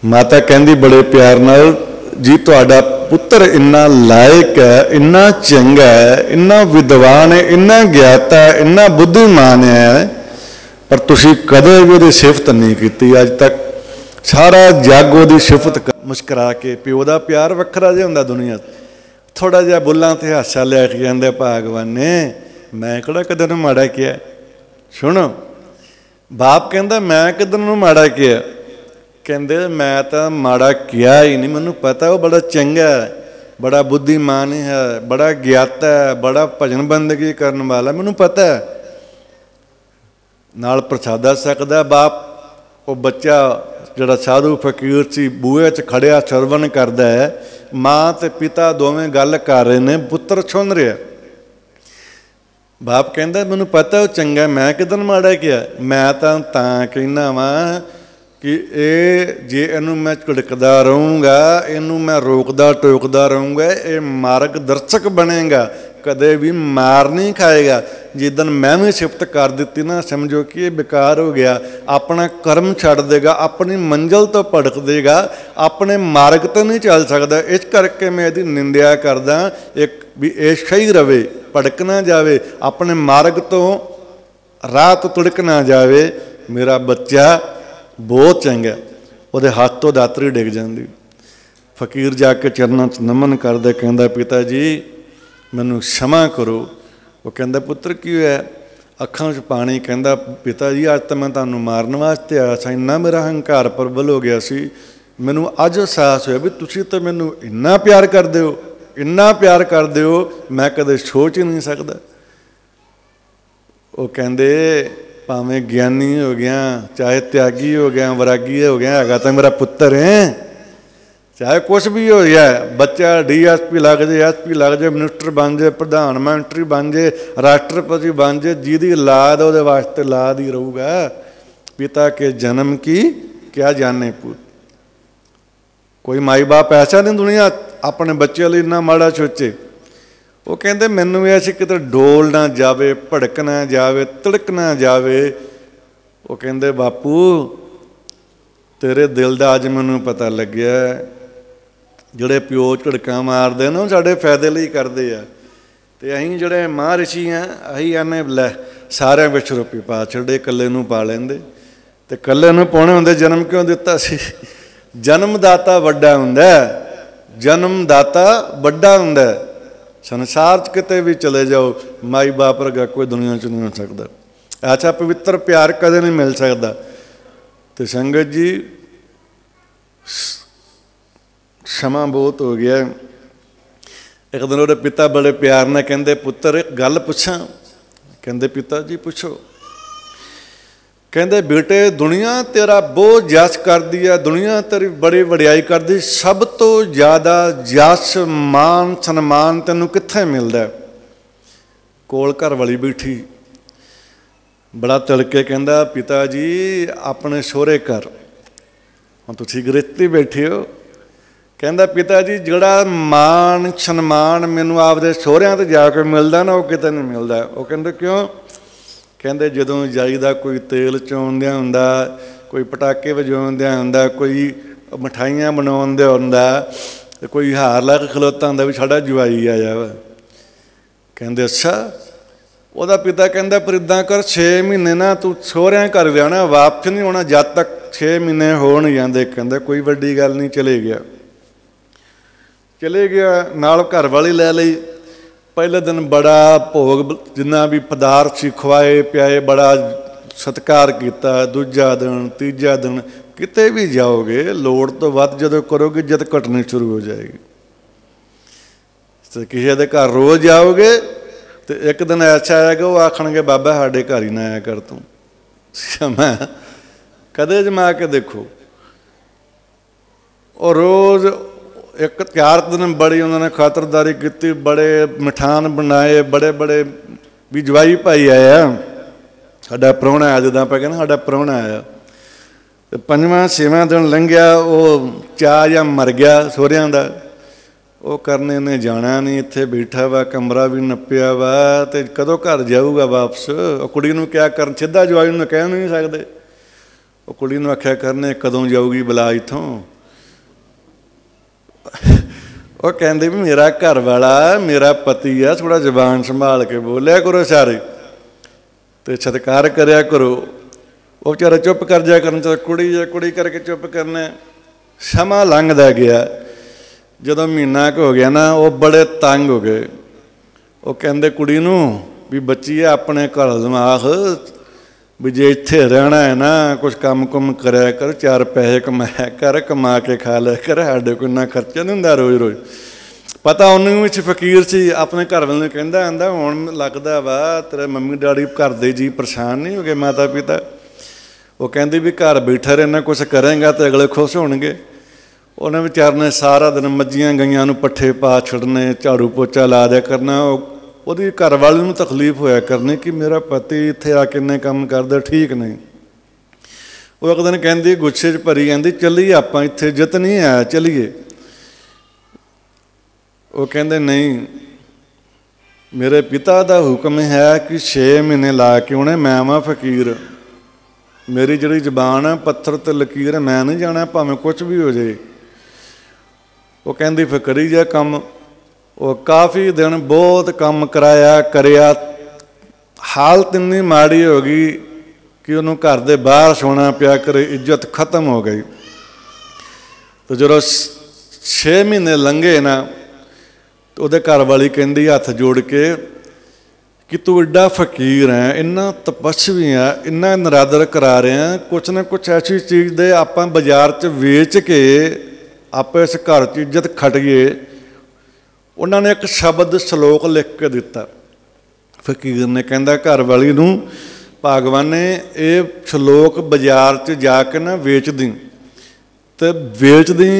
माता कहंदी बड़े प्यार नाल, जी तुहाडा पुत्र इन्ना लायक है, इन्ना चंगा है, इन्ना विद्वान है, इन्ना ज्ञाता है, इन्ना बुद्धिमान है, पर तुसीं कदे भी ओहदी सिफत नहीं की अज तक। सारा जग ओहदी सिफत मुस्करा के। प्यो का प्यार वखरा जिहा हुंदा दुनिया। थोड़ा जिहा बुल्लां ते हासा लिया के कहंदे भगवान ने मैं किहड़ा कदे नूं माड़ा किया। सुनो बाप कहंदा मैं किधर नूं माड़ा किया। कहंदे मैं तो माड़ा किया ही नहीं, मैनूं पता वो बड़ा चंगा है, बड़ा बुद्धिमान है, बड़ा ज्ञाता है, बड़ा भजन बंदगी करने वाला, मैनूं पता है। नाल प्रसादा सकदा बाप। वो बच्चा जिहड़ा साधु फकीर सी बूहे च खड़िया सरवण करदा है, माँ ते पिता दोवें गल कर रहे ने, पुत्र सुन रहा। बाप कहंदा मैनूं पता वो चंगा, मैं किधर माड़ा किया। मैं तां कहना वा कि जे इनू मैं झिड़कदा रहूँगा, इनू मैं रोकदा टोकदा रहूँगा, ये मार्गदर्शक बनेगा, कदे भी मार नहीं खाएगा। जिदन मैं भी सिफत कर दी ना, समझो कि ये बेकार हो गया। अपना कर्म छड़ देगा, अपनी मंजिल तो भड़क देगा, अपने मार्ग तो नहीं चल सकता। इस करके मैं यदि निंदा करदा एक भी ये सही रवे, भड़क ना जाए, अपने मार्ग तो राह तो तुड़क ना जाए। मेरा बच्चा बहुत चंगा। ਉਹਦੇ ਹੱਥ ਤੋਂ ਦਾਤਰੀ ਡਿੱਗ ਜਾਂਦੀ। फकीर जाके चरणों च नमन करदे कहंदा पिता जी मैनू क्षमा करो। वो कहंदा पुत्र की होया? अखां च पानी। कहंदा पिता जी अज तो मैं तुहानू मारन वास्ते आया सा, इन्ना मेरा हंकार प्रबल हो गया सी, मैनू अज एहसास होया भी तुसीं तो मैनू इन्ना प्यार करदे हो, इन्ना प्यार करदे हो, मैं कदे सोच ही नहीं सकदा। वो कहंदे भावें ज्ञानी हो गया, चाहे त्यागी हो गया, वैरागी हो गया, हैगा तो मेरा पुत्र है। चाहे कुछ भी हो जाए, बच्चा DSP लग जाए, SP लग जाए, मिनिस्टर बन जाए, प्रधानमंत्री बन जाए, राष्ट्रपति बन जाए, जिहदी औलाद उहदे वास्ते औलाद ही रहूगा। पिता के जन्म की क्या जाने पूत। कोई माई बाप ऐसा नहीं दुनिया अपने बच्चे लिए इन्ना माड़ा सोचे। वो कहते मैनू ऐसे किते डोल ना जावे, भड़क ना जावे, तड़क ना जावे। वो कहते बापू तेरे दिल का अज मैनू पता लग्या, ਜਿਹੜੇ ਪਿਓ ਝੜਕਾਂ ਮਾਰਦੇ ਨੇ ਉਹ ਸਾਡੇ ਫਾਇਦੇ ਲਈ ਕਰਦੇ ਆ, ਤੇ ਅਸੀਂ ਜਿਹੜੇ ਮਾਂ ਰਿਸ਼ੀ ਆ ਅਸੀਂ ਆਨੇ ਲੈ ਸਾਰਿਆਂ ਵਿੱਚ ਰੁਪਏ ਪਾ ਛੱਡੇ, ਇਕੱਲੇ ਨੂੰ ਪਾ ਲੈਂਦੇ, ਤੇ ਇਕੱਲੇ ਨੂੰ ਪਾਉਣੇ ਹੁੰਦੇ। ਜਨਮ ਕਿਉਂ ਦਿੱਤਾ ਸੀ? ਜਨਮਦਾਤਾ ਵੱਡਾ ਹੁੰਦਾ, ਜਨਮਦਾਤਾ ਵੱਡਾ ਹੁੰਦਾ। ਸੰਸਾਰ 'ਚ ਕਿਤੇ ਵੀ ਚਲੇ ਜਾਓ, ਮਾਈ ਬਾਪ ਵਰਗਾ ਕੋਈ ਦੁਨੀਆ 'ਚ ਨਹੀਂ ਹੋ ਸਕਦਾ। ਐਸਾ ਪਵਿੱਤਰ ਪਿਆਰ ਕਦੇ ਨਹੀਂ ਮਿਲ ਸਕਦਾ। ਤੇ ਸੰਗਤ ਜੀ क्षमा बहुत हो गया। एक दिन वो पिता बड़े प्यार ने कहते पुत्र एक गल पूछा। कहते पिता जी पूछो। कहते बेटे दुनिया तेरा बहुत जस करती है, दुनिया तेरी बड़ी वडियाई करती, सब तो ज़्यादा जस मान सन्मान तेनों कित्थे मिलता है? कोल घर वाली बैठी बड़ा तिलके कहता पिता जी अपने सोहरे घर। हुण तुसीं गृहस्थी बैठे हो। कहता पिता जी जिहड़ा मान सन्मान मैनू आपदे सोहरियां ते जाके मिलदा ना, वो किते नहीं मिलदा। वो कहंदे क्यों? कहंदे जदों जाईदा कोई तेल चोंदिया हुंदा, कोई पटाके वजाउंदिया हुंदा, कोई मिठाइयां बनाउंदिया हुंदा, कोई हार ला के खलोता हुंदा भी साडा जवाई आया वा। कहंदे अच्छा। ਉਹਦਾ पिता कहंदा पर इदां कर 6 महीने ना तू सोहरियां घर जाना, वापस नहीं आना जद तक 6 महीने हो नहीं जाते। कहंदा कोई वड्डी गल नहीं, चले गया। चले गया नाल घर वाली लै लई। पहले दिन बड़ा भोग जिन्ना भी पदार्थ सी खवाए पियाए, बड़ा सत्कार किया। दूजा दिन तीजा दिन किते भी जाओगे लोड़ तो वध जदों करोगे जद घटनी शुरू हो जाएगी। तो किसी के घर रोज़ जाओगे तो एक दिन ऐसा आएगा वो आखणगे बाबा साडे घर ही ना आया कर तू। मैं कदे जमा के देखो। और रोज़ एक 4 दिन बड़ी उन्होंने खातरदारी की, बड़े मिठान बनाए, बड़े बड़े भी जवाई भाई आया साडा प्राहुणा आया, जिदा आप कहना साडा प्राहुणा आया। तो 5वां 6वां दिन लंघिया, वो चाह या मर गया सोहरियां दा। वो करने ने जाना नहीं, इत्थे बैठा वा, कमरा भी नप्पिया वा, तो कदों घर जाऊगा वापस? वो कुड़ी नूं क्या कर, सीधा जवाई नूं कह नहीं सकते। वो कुड़ी नूं आख्या करने कदों जाऊगी बला इत्थों? वो कहते भी मेरा घर वाला मेरा पति है, थोड़ा जबान संभाल के बोलिया करो सारे, तो सत्कार करया करो। वो बेचारा चुप कर जाया करन, चल कुड़ी है कुड़ी करके चुप करना। समा लंघदा गया। जदों महीना हो गया ना, वो बड़े तंग हो गए। वो कहते कुड़ी नूं भी बच्ची है अपने घर दिमाग भी जे इत्थे रहना है ना, कुछ काम कुम कराया कर, 4 पैसे कमाया कर, कमा के खा लिया कर, साडे कोई इन्ना खर्चा नहीं हुंदा रोज़ रोज़। पता उन्होंने भी फकीर से अपने घर वाले ने कहता आंदा हुण लगदा वा तेरे मम्मी डैडी घर दे जी परेशान नहीं हो गए, माता पिता? वो कहती भी घर बैठा रहना, कुछ करेंगा तो अगले खुश होणगे। उन्हें बेचार ने सारा दिन मज्जियां गईयां नूं पट्ठे पा छड़ने, झाड़ू पोचा ला दिया करना। ਉਹਦੀ घर वाले ਨੂੰ तकलीफ होया करनी कि मेरा पति इत्थे आके इन्ने काम करदा, ठीक नहीं। वो एक दिन कहती गुस्से च भरी कहती चलीए आपां, इत्थे जित नहीं आया चलीए। वो कहते नहीं, मेरे पिता का हुक्म है कि 6 महीने ला के उन्हें मैं वां फकीर, मेरी जिहड़ी जबान है पत्थर ते लकीर, मैं नहीं जाना भावें कुछ भी हो जाए। वो कहती फिर करी जा काम। वो काफ़ी दिन बहुत काम कराया करिया, हालत इन्नी माड़ी हो गई कि उन्होंने घर के बाहर सोना पिया करे, इज्जत खत्म हो गई। तो जो 6 महीने लंघे ना तो वो घर वाली कहती हथ जोड़ के कि तू एडा फकीर है, इन्ना तपस्वी है, इन्ना नरादर करा रहे हैं, कुछ ना कुछ ऐसी चीज़ दे आप बाजार च वेच के आप इस घर च इज्जत खटिए। उन्होंने एक शब्द श्लोक लिख के दिता। फकीर ने कहता घर वाली नूं भगवान ने ये श्लोक बाजार च जाके ना वेच दी, तो वेच दी,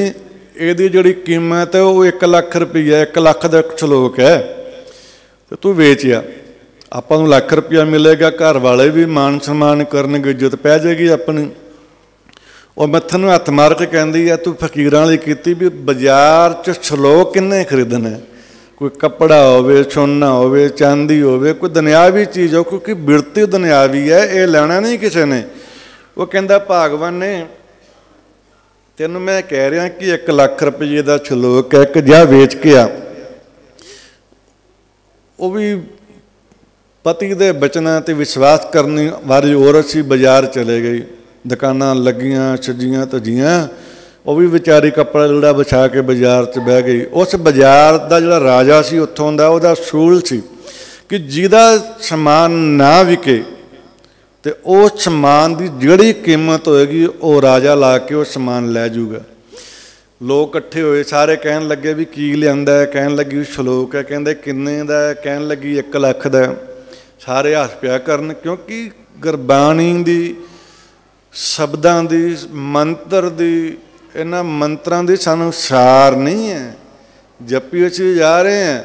ਇਹਦੀ ਜਿਹੜੀ कीमत है वो 1 ਲੱਖ रुपया, 1 ਲੱਖ ਦਾ श्लोक है, तो तू वेचिया, ਆਪਾਂ ਨੂੰ ਲੱਖ रुपया मिलेगा, घर वाले भी मान सम्मान करनगे, इज्जत पै जाएगी अपनी। और मत्थे नूं हत्थ मार के कहती है तू फकीरां लई कीती भी बाजार च श्लोक किन्ने खरीदने, कोई कपड़ा होवे, सोना होवे, चांदी होवे, कोई दुनियावी चीज़ हो, क्योंकि बिरती दुनियावी है, ये लेना नहीं किसी ने। वो कहता भगवान ने तेनों मैं कह रहा कि 1 ਲੱਖ रुपये का श्लोक है, एक जा वेच के आ। वो भी पति के बचना ते विश्वास करने वाली औरत सी, बाजार चले गई, दुकानां लगियां सजियां तजियां, वो भी बेचारी कपड़ा लीड़ा बिछा के बाजार च बह गई। उस बाजार का जिहड़ा राजा सी उत्थों दा उहदा सूल सी कि जिहदा समान ना विके तो उस समान की जिहड़ी कीमत होएगी वो राजा ला के वो समान लै जूगा। लोग इकट्ठे होए, सारे कहन लगे भी की लिआंदा है, कहन लगी श्लोक है, कहंदे किन्ने दा है, कहन लगी 1 ਲੱਖ दा। सारे हस पिया करन, क्योंकि गुरबाणी दी, शब्दां दी, मंत्र दी, इन्हां मंत्रां दी सानूं सार नहीं है। जपी असीं जा रहे हैं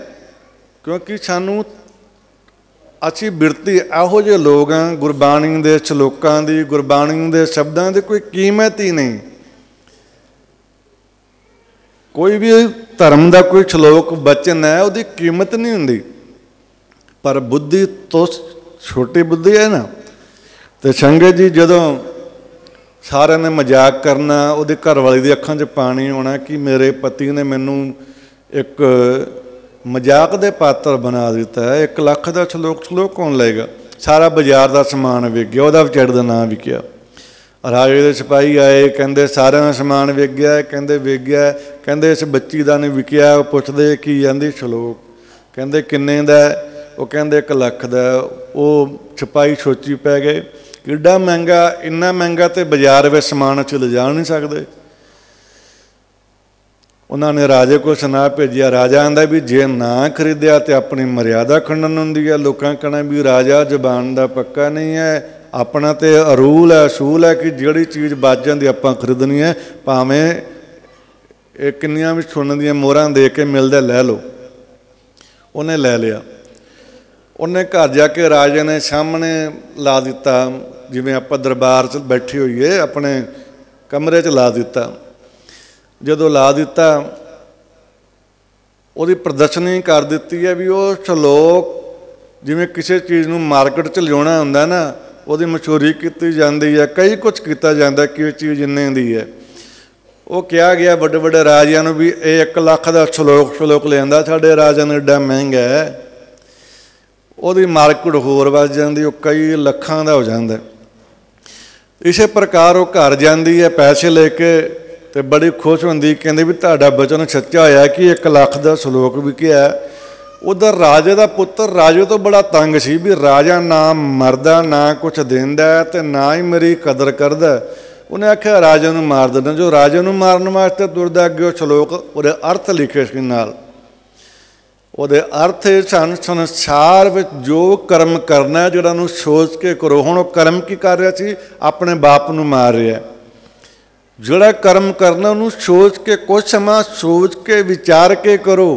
क्योंकि सानूं असी बिरती इहो जे लोग हैं, गुरबाणी दे श्लोकां दी, गुरबाणी दे शब्दां दी कोई कीमत ही नहीं। कोई भी धर्म का कोई श्लोक वचन है उसकी कीमत नहीं हुंदी, पर बुद्धि तो छोटी बुद्धि है ना। तो संगत जी जदों सारे ने मजाक करना, उसदी घरवाली दी अखां 'च पानी आउणा कि मेरे पति ने मैनू एक मजाक दे पात्र बना दिता है, 1 ਲੱਖ का श्लोक कौन लेगा। सारा बाजार का समान विक गया, वह बेचारे का नाम विकिया। राजे के सिपाही आए, कहते सारे का समान विक गया, कहते विक गया, कहते इस बच्ची का नहीं विकिया। पुछते की आंदी श्लोक, कहते किन्ने दा, वो कहते 1 ਲੱਖ का। वो सिपाही सोची पै गए एडा महंगा, इन्ना महंगा तो बाजार में समान असीं ले जा नहीं सकते। उन्होंने राजे को सुना भेजिया। राजा आंदा भी जे ना खरीदिया तो अपनी मर्यादा खंडन होंदी है। लोगों कहना भी राजा जबान का पक्का नहीं है, अपना तो रूल है, असूल है कि जिहड़ी चीज़ बच जाती आपां खरीदनी है, भावें किन्नियां भी सोने दी मोहरां दे के मिलदा लै लो। उन्हें लै लिया। उन्हें घर जाके राजे ने सामने ला दिता, जिवें आपां दरबार च बैठे होईए अपने कमरे च ला दिता। जदों ला दिता उहदी प्रदर्शनी कर दिती है भी वो श्लोक जिवें किसी चीज़ नूं मार्केट च लियाउणा हुंदा ना, उहदी मशहूरी की जाती है, कई कुछ किया जाता कि चीज़ इन्ने दी है। वो कहा गया बड़े बड़े राजियां नूं भी ये 1 ਲੱਖ का श्लोक लिआंदा, साडे राजा नूं एडा महंगा है, उहदी मार्केट होर वध जाती, कई लखां दा हो जाता। इस प्रकार वो घर जाती है पैसे लेके, तो बड़ी खुश होंदी, कहते भी तुहाडा बचन सच्चा होया कि 1 ਲੱਖ का श्लोक विकिया। उधर राजे का पुत्र राजे तो बड़ा तंग सी भी राजा ना मरदा, ना कुछ देंदा ते ना ही मेरी कदर करदा। उन्हें आख्या राजे नूं मार देना। जो राजे नूं मारन वास्ते तुरदा अगे श्लोक उहदे अर्थ लिखे सी नाल। उहदे अर्थ सन संसार विच जो कर्म करना जिहड़ा नूं सोच के करो। हुण वो कर्म की कर रहा सी, अपने बाप नूं मार रहा। जोड़ा कर्म करना उन्होंने सोच के, कुछ समा सोच के विचार के करो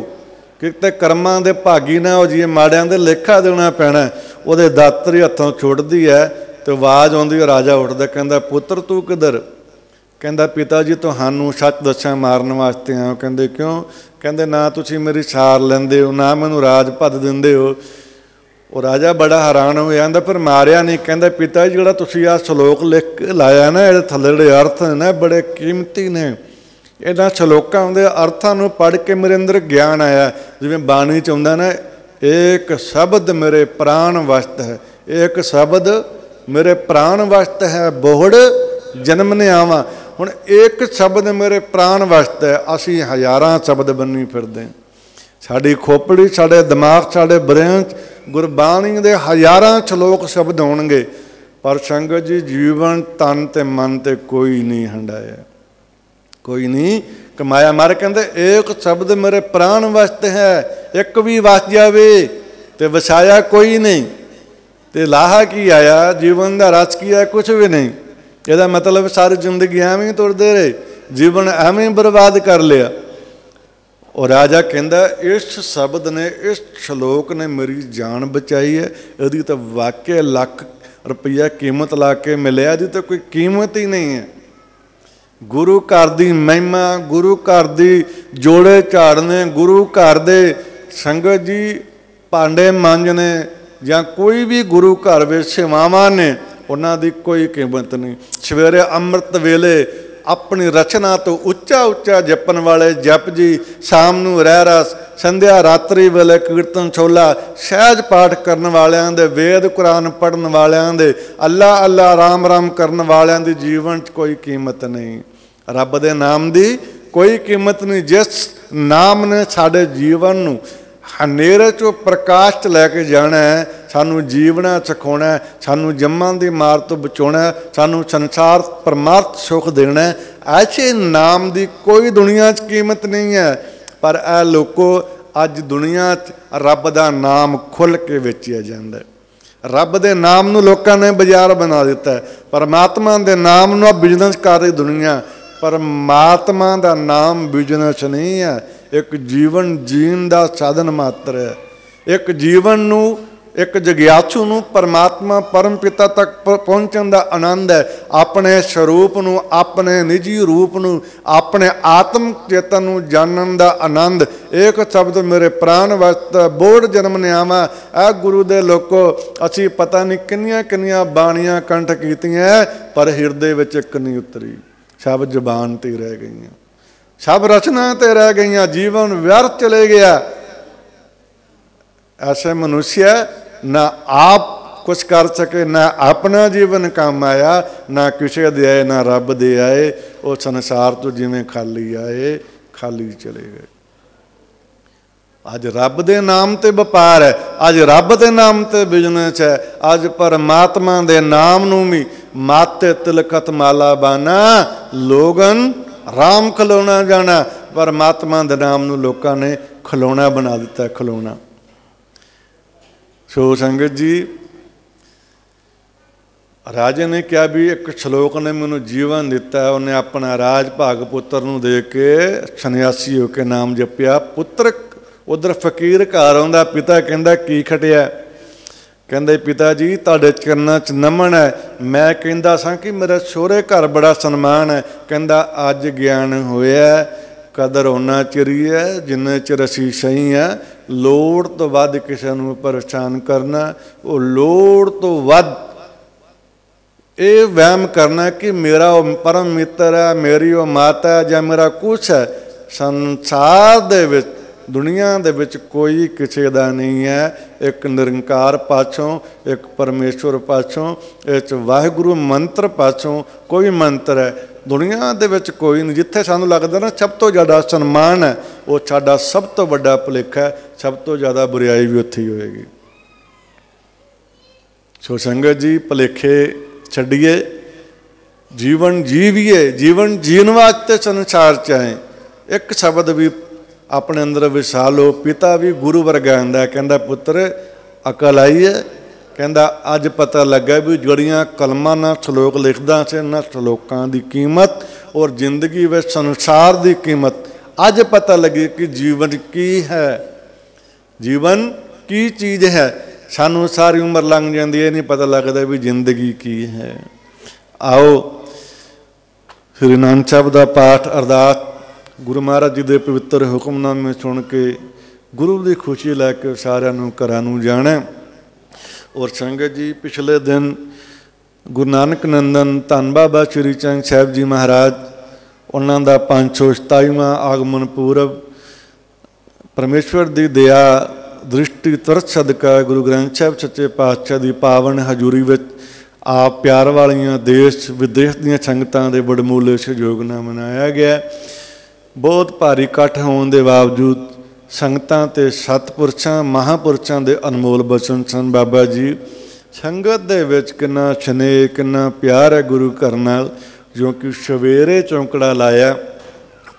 कि कर्मां दे भागी ना हो जाइए, माड़ियां दे लेखा देना पैना। उहदे दातरी हथों छुटदी है तो आवाज़ आउंदी, राजा उठदा, कहंदा पुत्र तू किधर? कहंदा पिता जी तुहानूं सच दस्सां मारन वास्ते आया। कहंदे क्यों? कहंदे ना तुसीं मेरी सार लैंदे हो, ना मैनूं राज पद दिंदे हो। वो राजा बड़ा हैरान हो जाता, फिर मारिया नहीं। कहता पिता जी जो आ श्लोक लिख के लाया ना, ये थल्ले जिहड़े अर्थ ने बड़े कीमती ने, इन्हां श्लोकां दे अर्थां नूं पढ़ के मेरे अंदर ज्ञान आया। जिवें बाणी च आउंदा ना, एक शब्द मेरे प्राण वस्त है, एक शब्द मेरे प्राण वस्त है बोहड़ जन्म ने आवा। हुण एक शब्द मेरे प्राण वस्त है, असी हज़ारां शब्द बनी फिरदे। साडी खोपड़ी, साडे दिमाग, साडे ब्रेन गुरबाणी दे हज़ारां श्लोक शब्द होणगे, पर संगत जी जीवन तन ते मन ते कोई नहीं हंडाया, कोई नहीं कमाया। मारे कहते एक शब्द मेरे प्राण वस्त है, एक भी वस जावे ते वसाया कोई नहीं, ते लाहा की आया, जीवन का रस की है, कुछ भी नहीं। यदा मतलब सारी जिंदगी एवं तुरते रहे, जीवन एवं बर्बाद कर लिया। और राजा कहता इस शब्द ने, इस श्लोक ने मेरी जान बचाई है, यदि तो वाकई लाख रुपया कीमत ला के मिले, यदि तो कोई कीमत ही नहीं है। गुरु घर की महिमा, गुरु घर की जोड़े झाड़ने, गुरु घर दे संगत जी भांडे मांजने, या कोई भी गुरु घर में सेवावां ने, उन्हां दी कोई कीमत नहीं। सवेरे अमृत वेले अपनी रचना तो उच्चा उच्चा जपन वाले जप जी, शाम नूं रहरास, संध्या रात्रि वेले कीर्तन छोला, सहज पाठ करन वालियां दे, वेद कुरान पढ़न वालियां दे, अल्लाह अल्लाह राम राम करन वालियां दी जीवन च कोई कीमत नहीं। रब दे नाम दी कोई कीमत नहीं। जिस नाम ने साडे जीवन नूं हनेरे चो प्रकाश च लैके जाना है, सानू जीवना सिखाना है, सानू जम्मां दी मार तो बचाना है, सानू संसार परमार्थ सुख देना है, ऐसे नाम दी कोई दुनिया च कीमत नहीं है। पर ए लोगों अज दुनिया च रब दा नाम खुल के वेचिया जाता है। रब दे नाम नूं लोकां ने बाजार बना दिता है, परमात्मा दे नाम नूं बिजनेस कर रही दुनिया। परमात्मा दा नाम बिजनेस नहीं है, एक जीवन जीण दा साधन मात्र है। एक जीवन नूं, एक जग्यासू नूं परमात्मा परम पिता तक पहुँचण दा आनंद है। अपने स्वरूप नूं, अपने निजी रूप नूं, अपने आत्म चेतन नूं जानन दा आनंद। एक शब्द मेरे प्राण वस्त बोड़ जन्म ने आवा। ए गुरु दे लोको, असी पता नहीं किन्नियां किन्नियां बाणियां कंठ कीतियां, पर हिरदे विच इक नहीं उतरी, सब जबान ते रह गई, सब रचना ते रह गई, जीवन व्यर्थ चले गया। ऐसे मनुष्य ना आप कुछ कर सके, ना अपना जीवन काम आया, ना किसी दे आए, ना रब दे आए। वो संसार तो जिवें खाली आए खाली चले गए। अज रब दे नाम ते व्यापार है, अज रब दे नाम ते बिजनेस है। अज परमात्मा दे नाम नूं भी माते तिलकत माला बाना, लोगन राम खिलौना जाना। परमात्मा दे नाम नूं लोकां ने खिलौना बना दिता, खिलौना। सो संगत जी, राजे ने कहा भी एक श्लोक ने मैनू जीवन दिता है, उन्हें अपना राज भाग पुत्र नूं दे के सन्यासी होकर नाम जपिया। पुत्र उधर फकीर घर आउंदा, पिता कहंदा की खटिया? कहंदे पिता जी तुहाडे चरनां च नमन है, मैं कहंदा सां कि मेरे सोहरे घर बड़ा सन्मान है। कहंदा अज ज्ञान होया, कदर उन्ना चिर ही है जिन्ने चिर असीं सही है। लोड़ तो वध किसी नूं परेशान करना, वो लोड़ तो वध ये वहम करना कि मेरा वो परम मित्र है, मेरी वो माता है, या मेरा कुछ है। संसार दे विच, दुनिया दे विच कोई किसी दा नहीं है। एक निरंकार पाछों, एक परमेश्वर पाछों, एक वाहिगुरु मंत्र पाछों कोई मंत्र है। दुनिया दे विच कोई नहीं। जिथे सानूं लगदा ना सब तो ज़्यादा सन्मान है, वो साडा सब तो वड्डा भुलेखा है। सब तो ज़्यादा बुराई भी उत्थे ही होएगी। सो संगत जी, भुलेखे छड्डिए, जीवन जीविए। जीवन जीण वास्ते संसार च आए। एक शब्द भी अपने अंदर विसा लो। पिता भी गुरु वर्गा आंदा, कहंदा पुत्र अकल आई है। कहंदा अज पता लगा भी जड़ियाँ कलमां ना श्लोक लिखदा से, ना श्लोकां दी कीमत और जिंदगी में संसार की कीमत अज पता लगी कि जीवन की है, जीवन की चीज़ है। सानू सारी उम्र लंघ जाती है, नहीं पता लगता भी जिंदगी की है। आओ श्री नानक साहब का पाठ अरदास गुरु महाराज जी के पवित्र हुक्मनामे सुन के गुरु की खुशी लैके सारिਆਂ ਨੂੰ ਘਰਾਂ ਨੂੰ जाना। और संगत जी, पिछले दिन गुरु नानक नंदन धन बाबा श्री चंद साहब जी महाराज, उन्हों का 527वां आगमन पूरब, परमेश्वर की दया दृष्टि तरस सदका गुरु ग्रंथ साहब सच्चे पातशाह की पावन हजूरी में आप प्यार वालियां देश विदेश दीयां संगतां दे बड़मूले सहयोग नाल मनाया गया। बहुत भारी इकट्ठ होने के बावजूद संगतां ते सतपुरशां महापुरशां दे अनमोल बचन सन। बाबा जी संगत दे विच किन्ना स्नेह किन्ना प्यार है गुरु घर नाल, जो कि सवेरे चौंकड़ा लाया,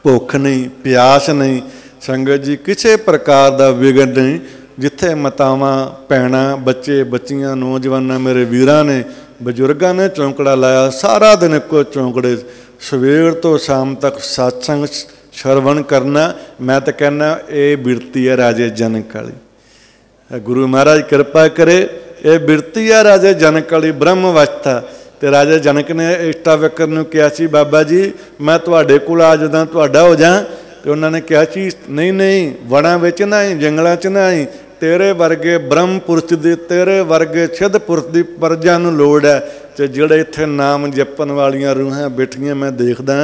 भुख नहीं प्यास नहीं, संगत जी किसी प्रकार का विघन नहीं। जिथे मातावां भैणां बच्चे बच्चियां नौजवान मेरे वीरां ने बजुर्गों ने चौंकड़ा लाया, सारा दिन इको चौंकड़े सवेर तो शाम तक सत्संग श्रवण करना। मैं तो कहना ये बिरती है राजे जनक वाली। गुरु महाराज कृपा करे, ये बिरती है राजे जनक वाली ब्रह्मवस्था। तो राजे जनक ने इष्टाविकर नूं कहा सी, बाबा जी मैं तुहाडे कोल आ जां तुहाडा हो जां। तो उन्होंने कहा सी नहीं नहीं, वणां विच ना आई, जंगलों च ना आई, तेरे वर्गे ब्रह्म पुरुष दी, तेरे वर्गे सिद्ध पुरुष दी प्रजा नूं लोड़ है। ते जिहड़े इत्थे नाम जपण वालियां रूहां बैठियां मैं देखदा,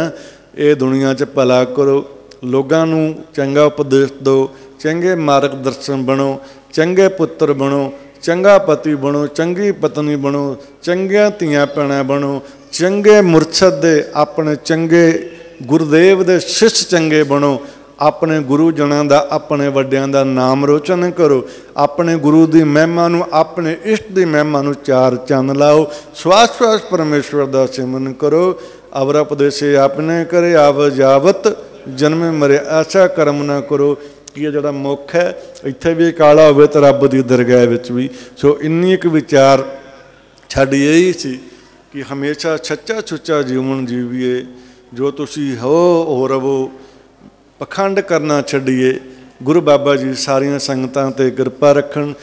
ये दुनिया च भला करो, लोगों नूं चंगा उपदेश दो, चंगे मार्गदर्शन बनो, चंगे पुत्र बनो, चंगा पति बनो, चंगी पत्नी बनो, चंगियां धीआं भैणां बनो, चंगे मुरशद दे अपने चंगे गुरुदेव दे शिष्य चंगे बनो, अपने गुरुजनों का अपने वड्डियां दा नाम रोशन करो, अपने गुरु की महिमा नूं अपने इष्ट की महिमा नूं चार चंद लाओ, श्वास श्वास परमेश्वर का सिमरन करो। अवर उपदेशे आपने करे आव जावत जन्मे मरे ऐसा कर्म ना करो। कि जोड़ा मुख है इत्थे भी काला होवे तो रब की दरगाह विच भी। सो इन्नी एक विचार साडी यही सी कि हमेशा सच्चा सुच्चा जीवन जीवीए, जो तुसी हो रवो, पखंड करना छड्डिए। गुरु बाबा जी सारियां संगतां ते कृपा रखन।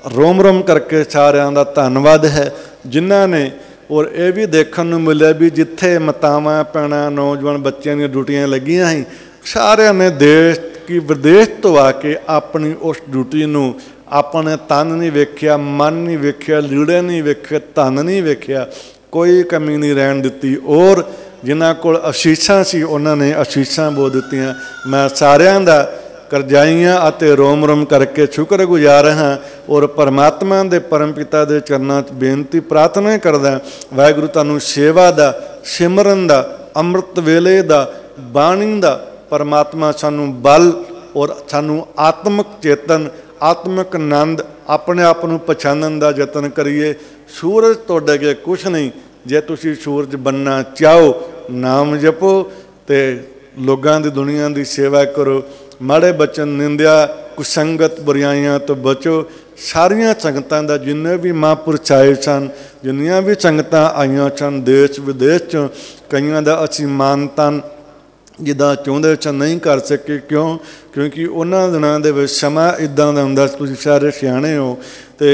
रोम रोम करके सारियां दा धन्नवाद है जिन्हां ने, और यह भी देखने नूं मिलिया भी जिथे मातावां भैणां नौजवान बच्चों दी ड्यूटियां लगियां सी, सारियां ने देश की विदेश तो आके अपनी उस ड्यूटी नूं अपने तन नहीं वेख्या, मन नहीं वेख्या, लीड़े नहीं वेखे, धन नहीं वेख्या, कोई कमी नहीं रहन दिती। और जिन्हां कोल आशीषां सी उन्होंने आशीषां बो दित्तियां। मैं सारियां दा करजाइयां अते रोम रोम करके शुक्र गुजार हाँ, और परमात्मा दे परम पिता दे चरनां च बेनती प्रार्थना करदा, वाहिगुरू तुहानूं सेवा दा, सिमरन दा, अमृत वेले दा, बाणी दा परमात्मा सानू बल और सानू आत्मक चेतन आत्मक आनंद अपने आप को पछाणन का यतन करिए। सूरज तो डगे कुछ नहीं, जे तुसी सूरज बनना चाहो नाम जपो तो लोगों की दुनिया की सेवा करो। माड़े बचन निंदिया कुसंगत बुराइयां तो बचो। सारिया संगतां दा जिन्ने भी महापुरुष आए सन, जिन्नियां भी संगतां आईयां सन देश विदेश चों, कईयां दा असीं मान तान जिदा चाहते च नहीं कर सके। क्यों? क्योंकि उन्होंने दिनों के समा इदा का होंदा, तुसीं सारे सियाणे हो, तो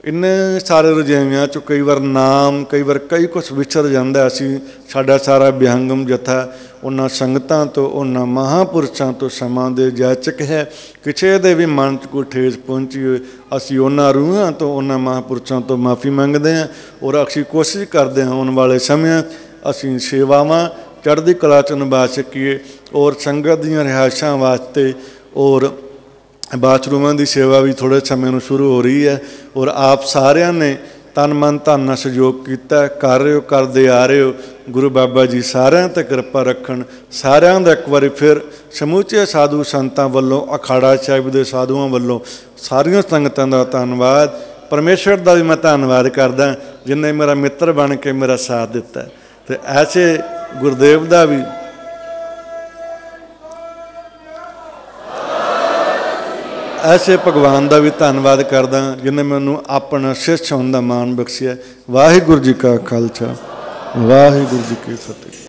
इन्ने सारे रजाइयां चो कई बार नाम कई बार कई कुछ विछड़ जाता। असी साडा सारा विहंगम जथा उन्हां संगतां तो उन्हां महापुरुषों तो समा दे जाचक है। किसी के भी मन च कोई ठेस पहुँची हो, असी उन्हां रूहां तो उन्हां महापुरुषों तो माफ़ी मंगते हैं, और असी कोशिश करते हैं आने वाले समय असी सेवावां चढ़ती कला च निभा सकीए। और संगत दीयां रिहायशां वास्ते और बाथरूमां की सेवा भी थोड़े समय में शुरू हो रही है, और आप सारियां ने तन मन धन नाल सहयोग किया, कर रहे हो, करते आ रहे हो। गुरु बाबा जी सारियां ते कृपा रखन। सारियां दा एक बार फिर समूचे साधु संतां वल्लों, अखाड़ा साहिब दे साधुओं वल्लों सारियां संगतां दा धन्नवाद। परमेश्वर का भी मैं धन्नवाद करदा जिन्हें मेरा मित्र बन के मेरा साथ दिता। तो ऐसे गुरुदेव का भी ऐसे भगवान का भी धन्नवाद करदा जिन्हें मैनू अपना शिष्य होने का मान बख्शिया। वाहिगुरू जी का खालसा, वाहिगुरू जी की फतेह।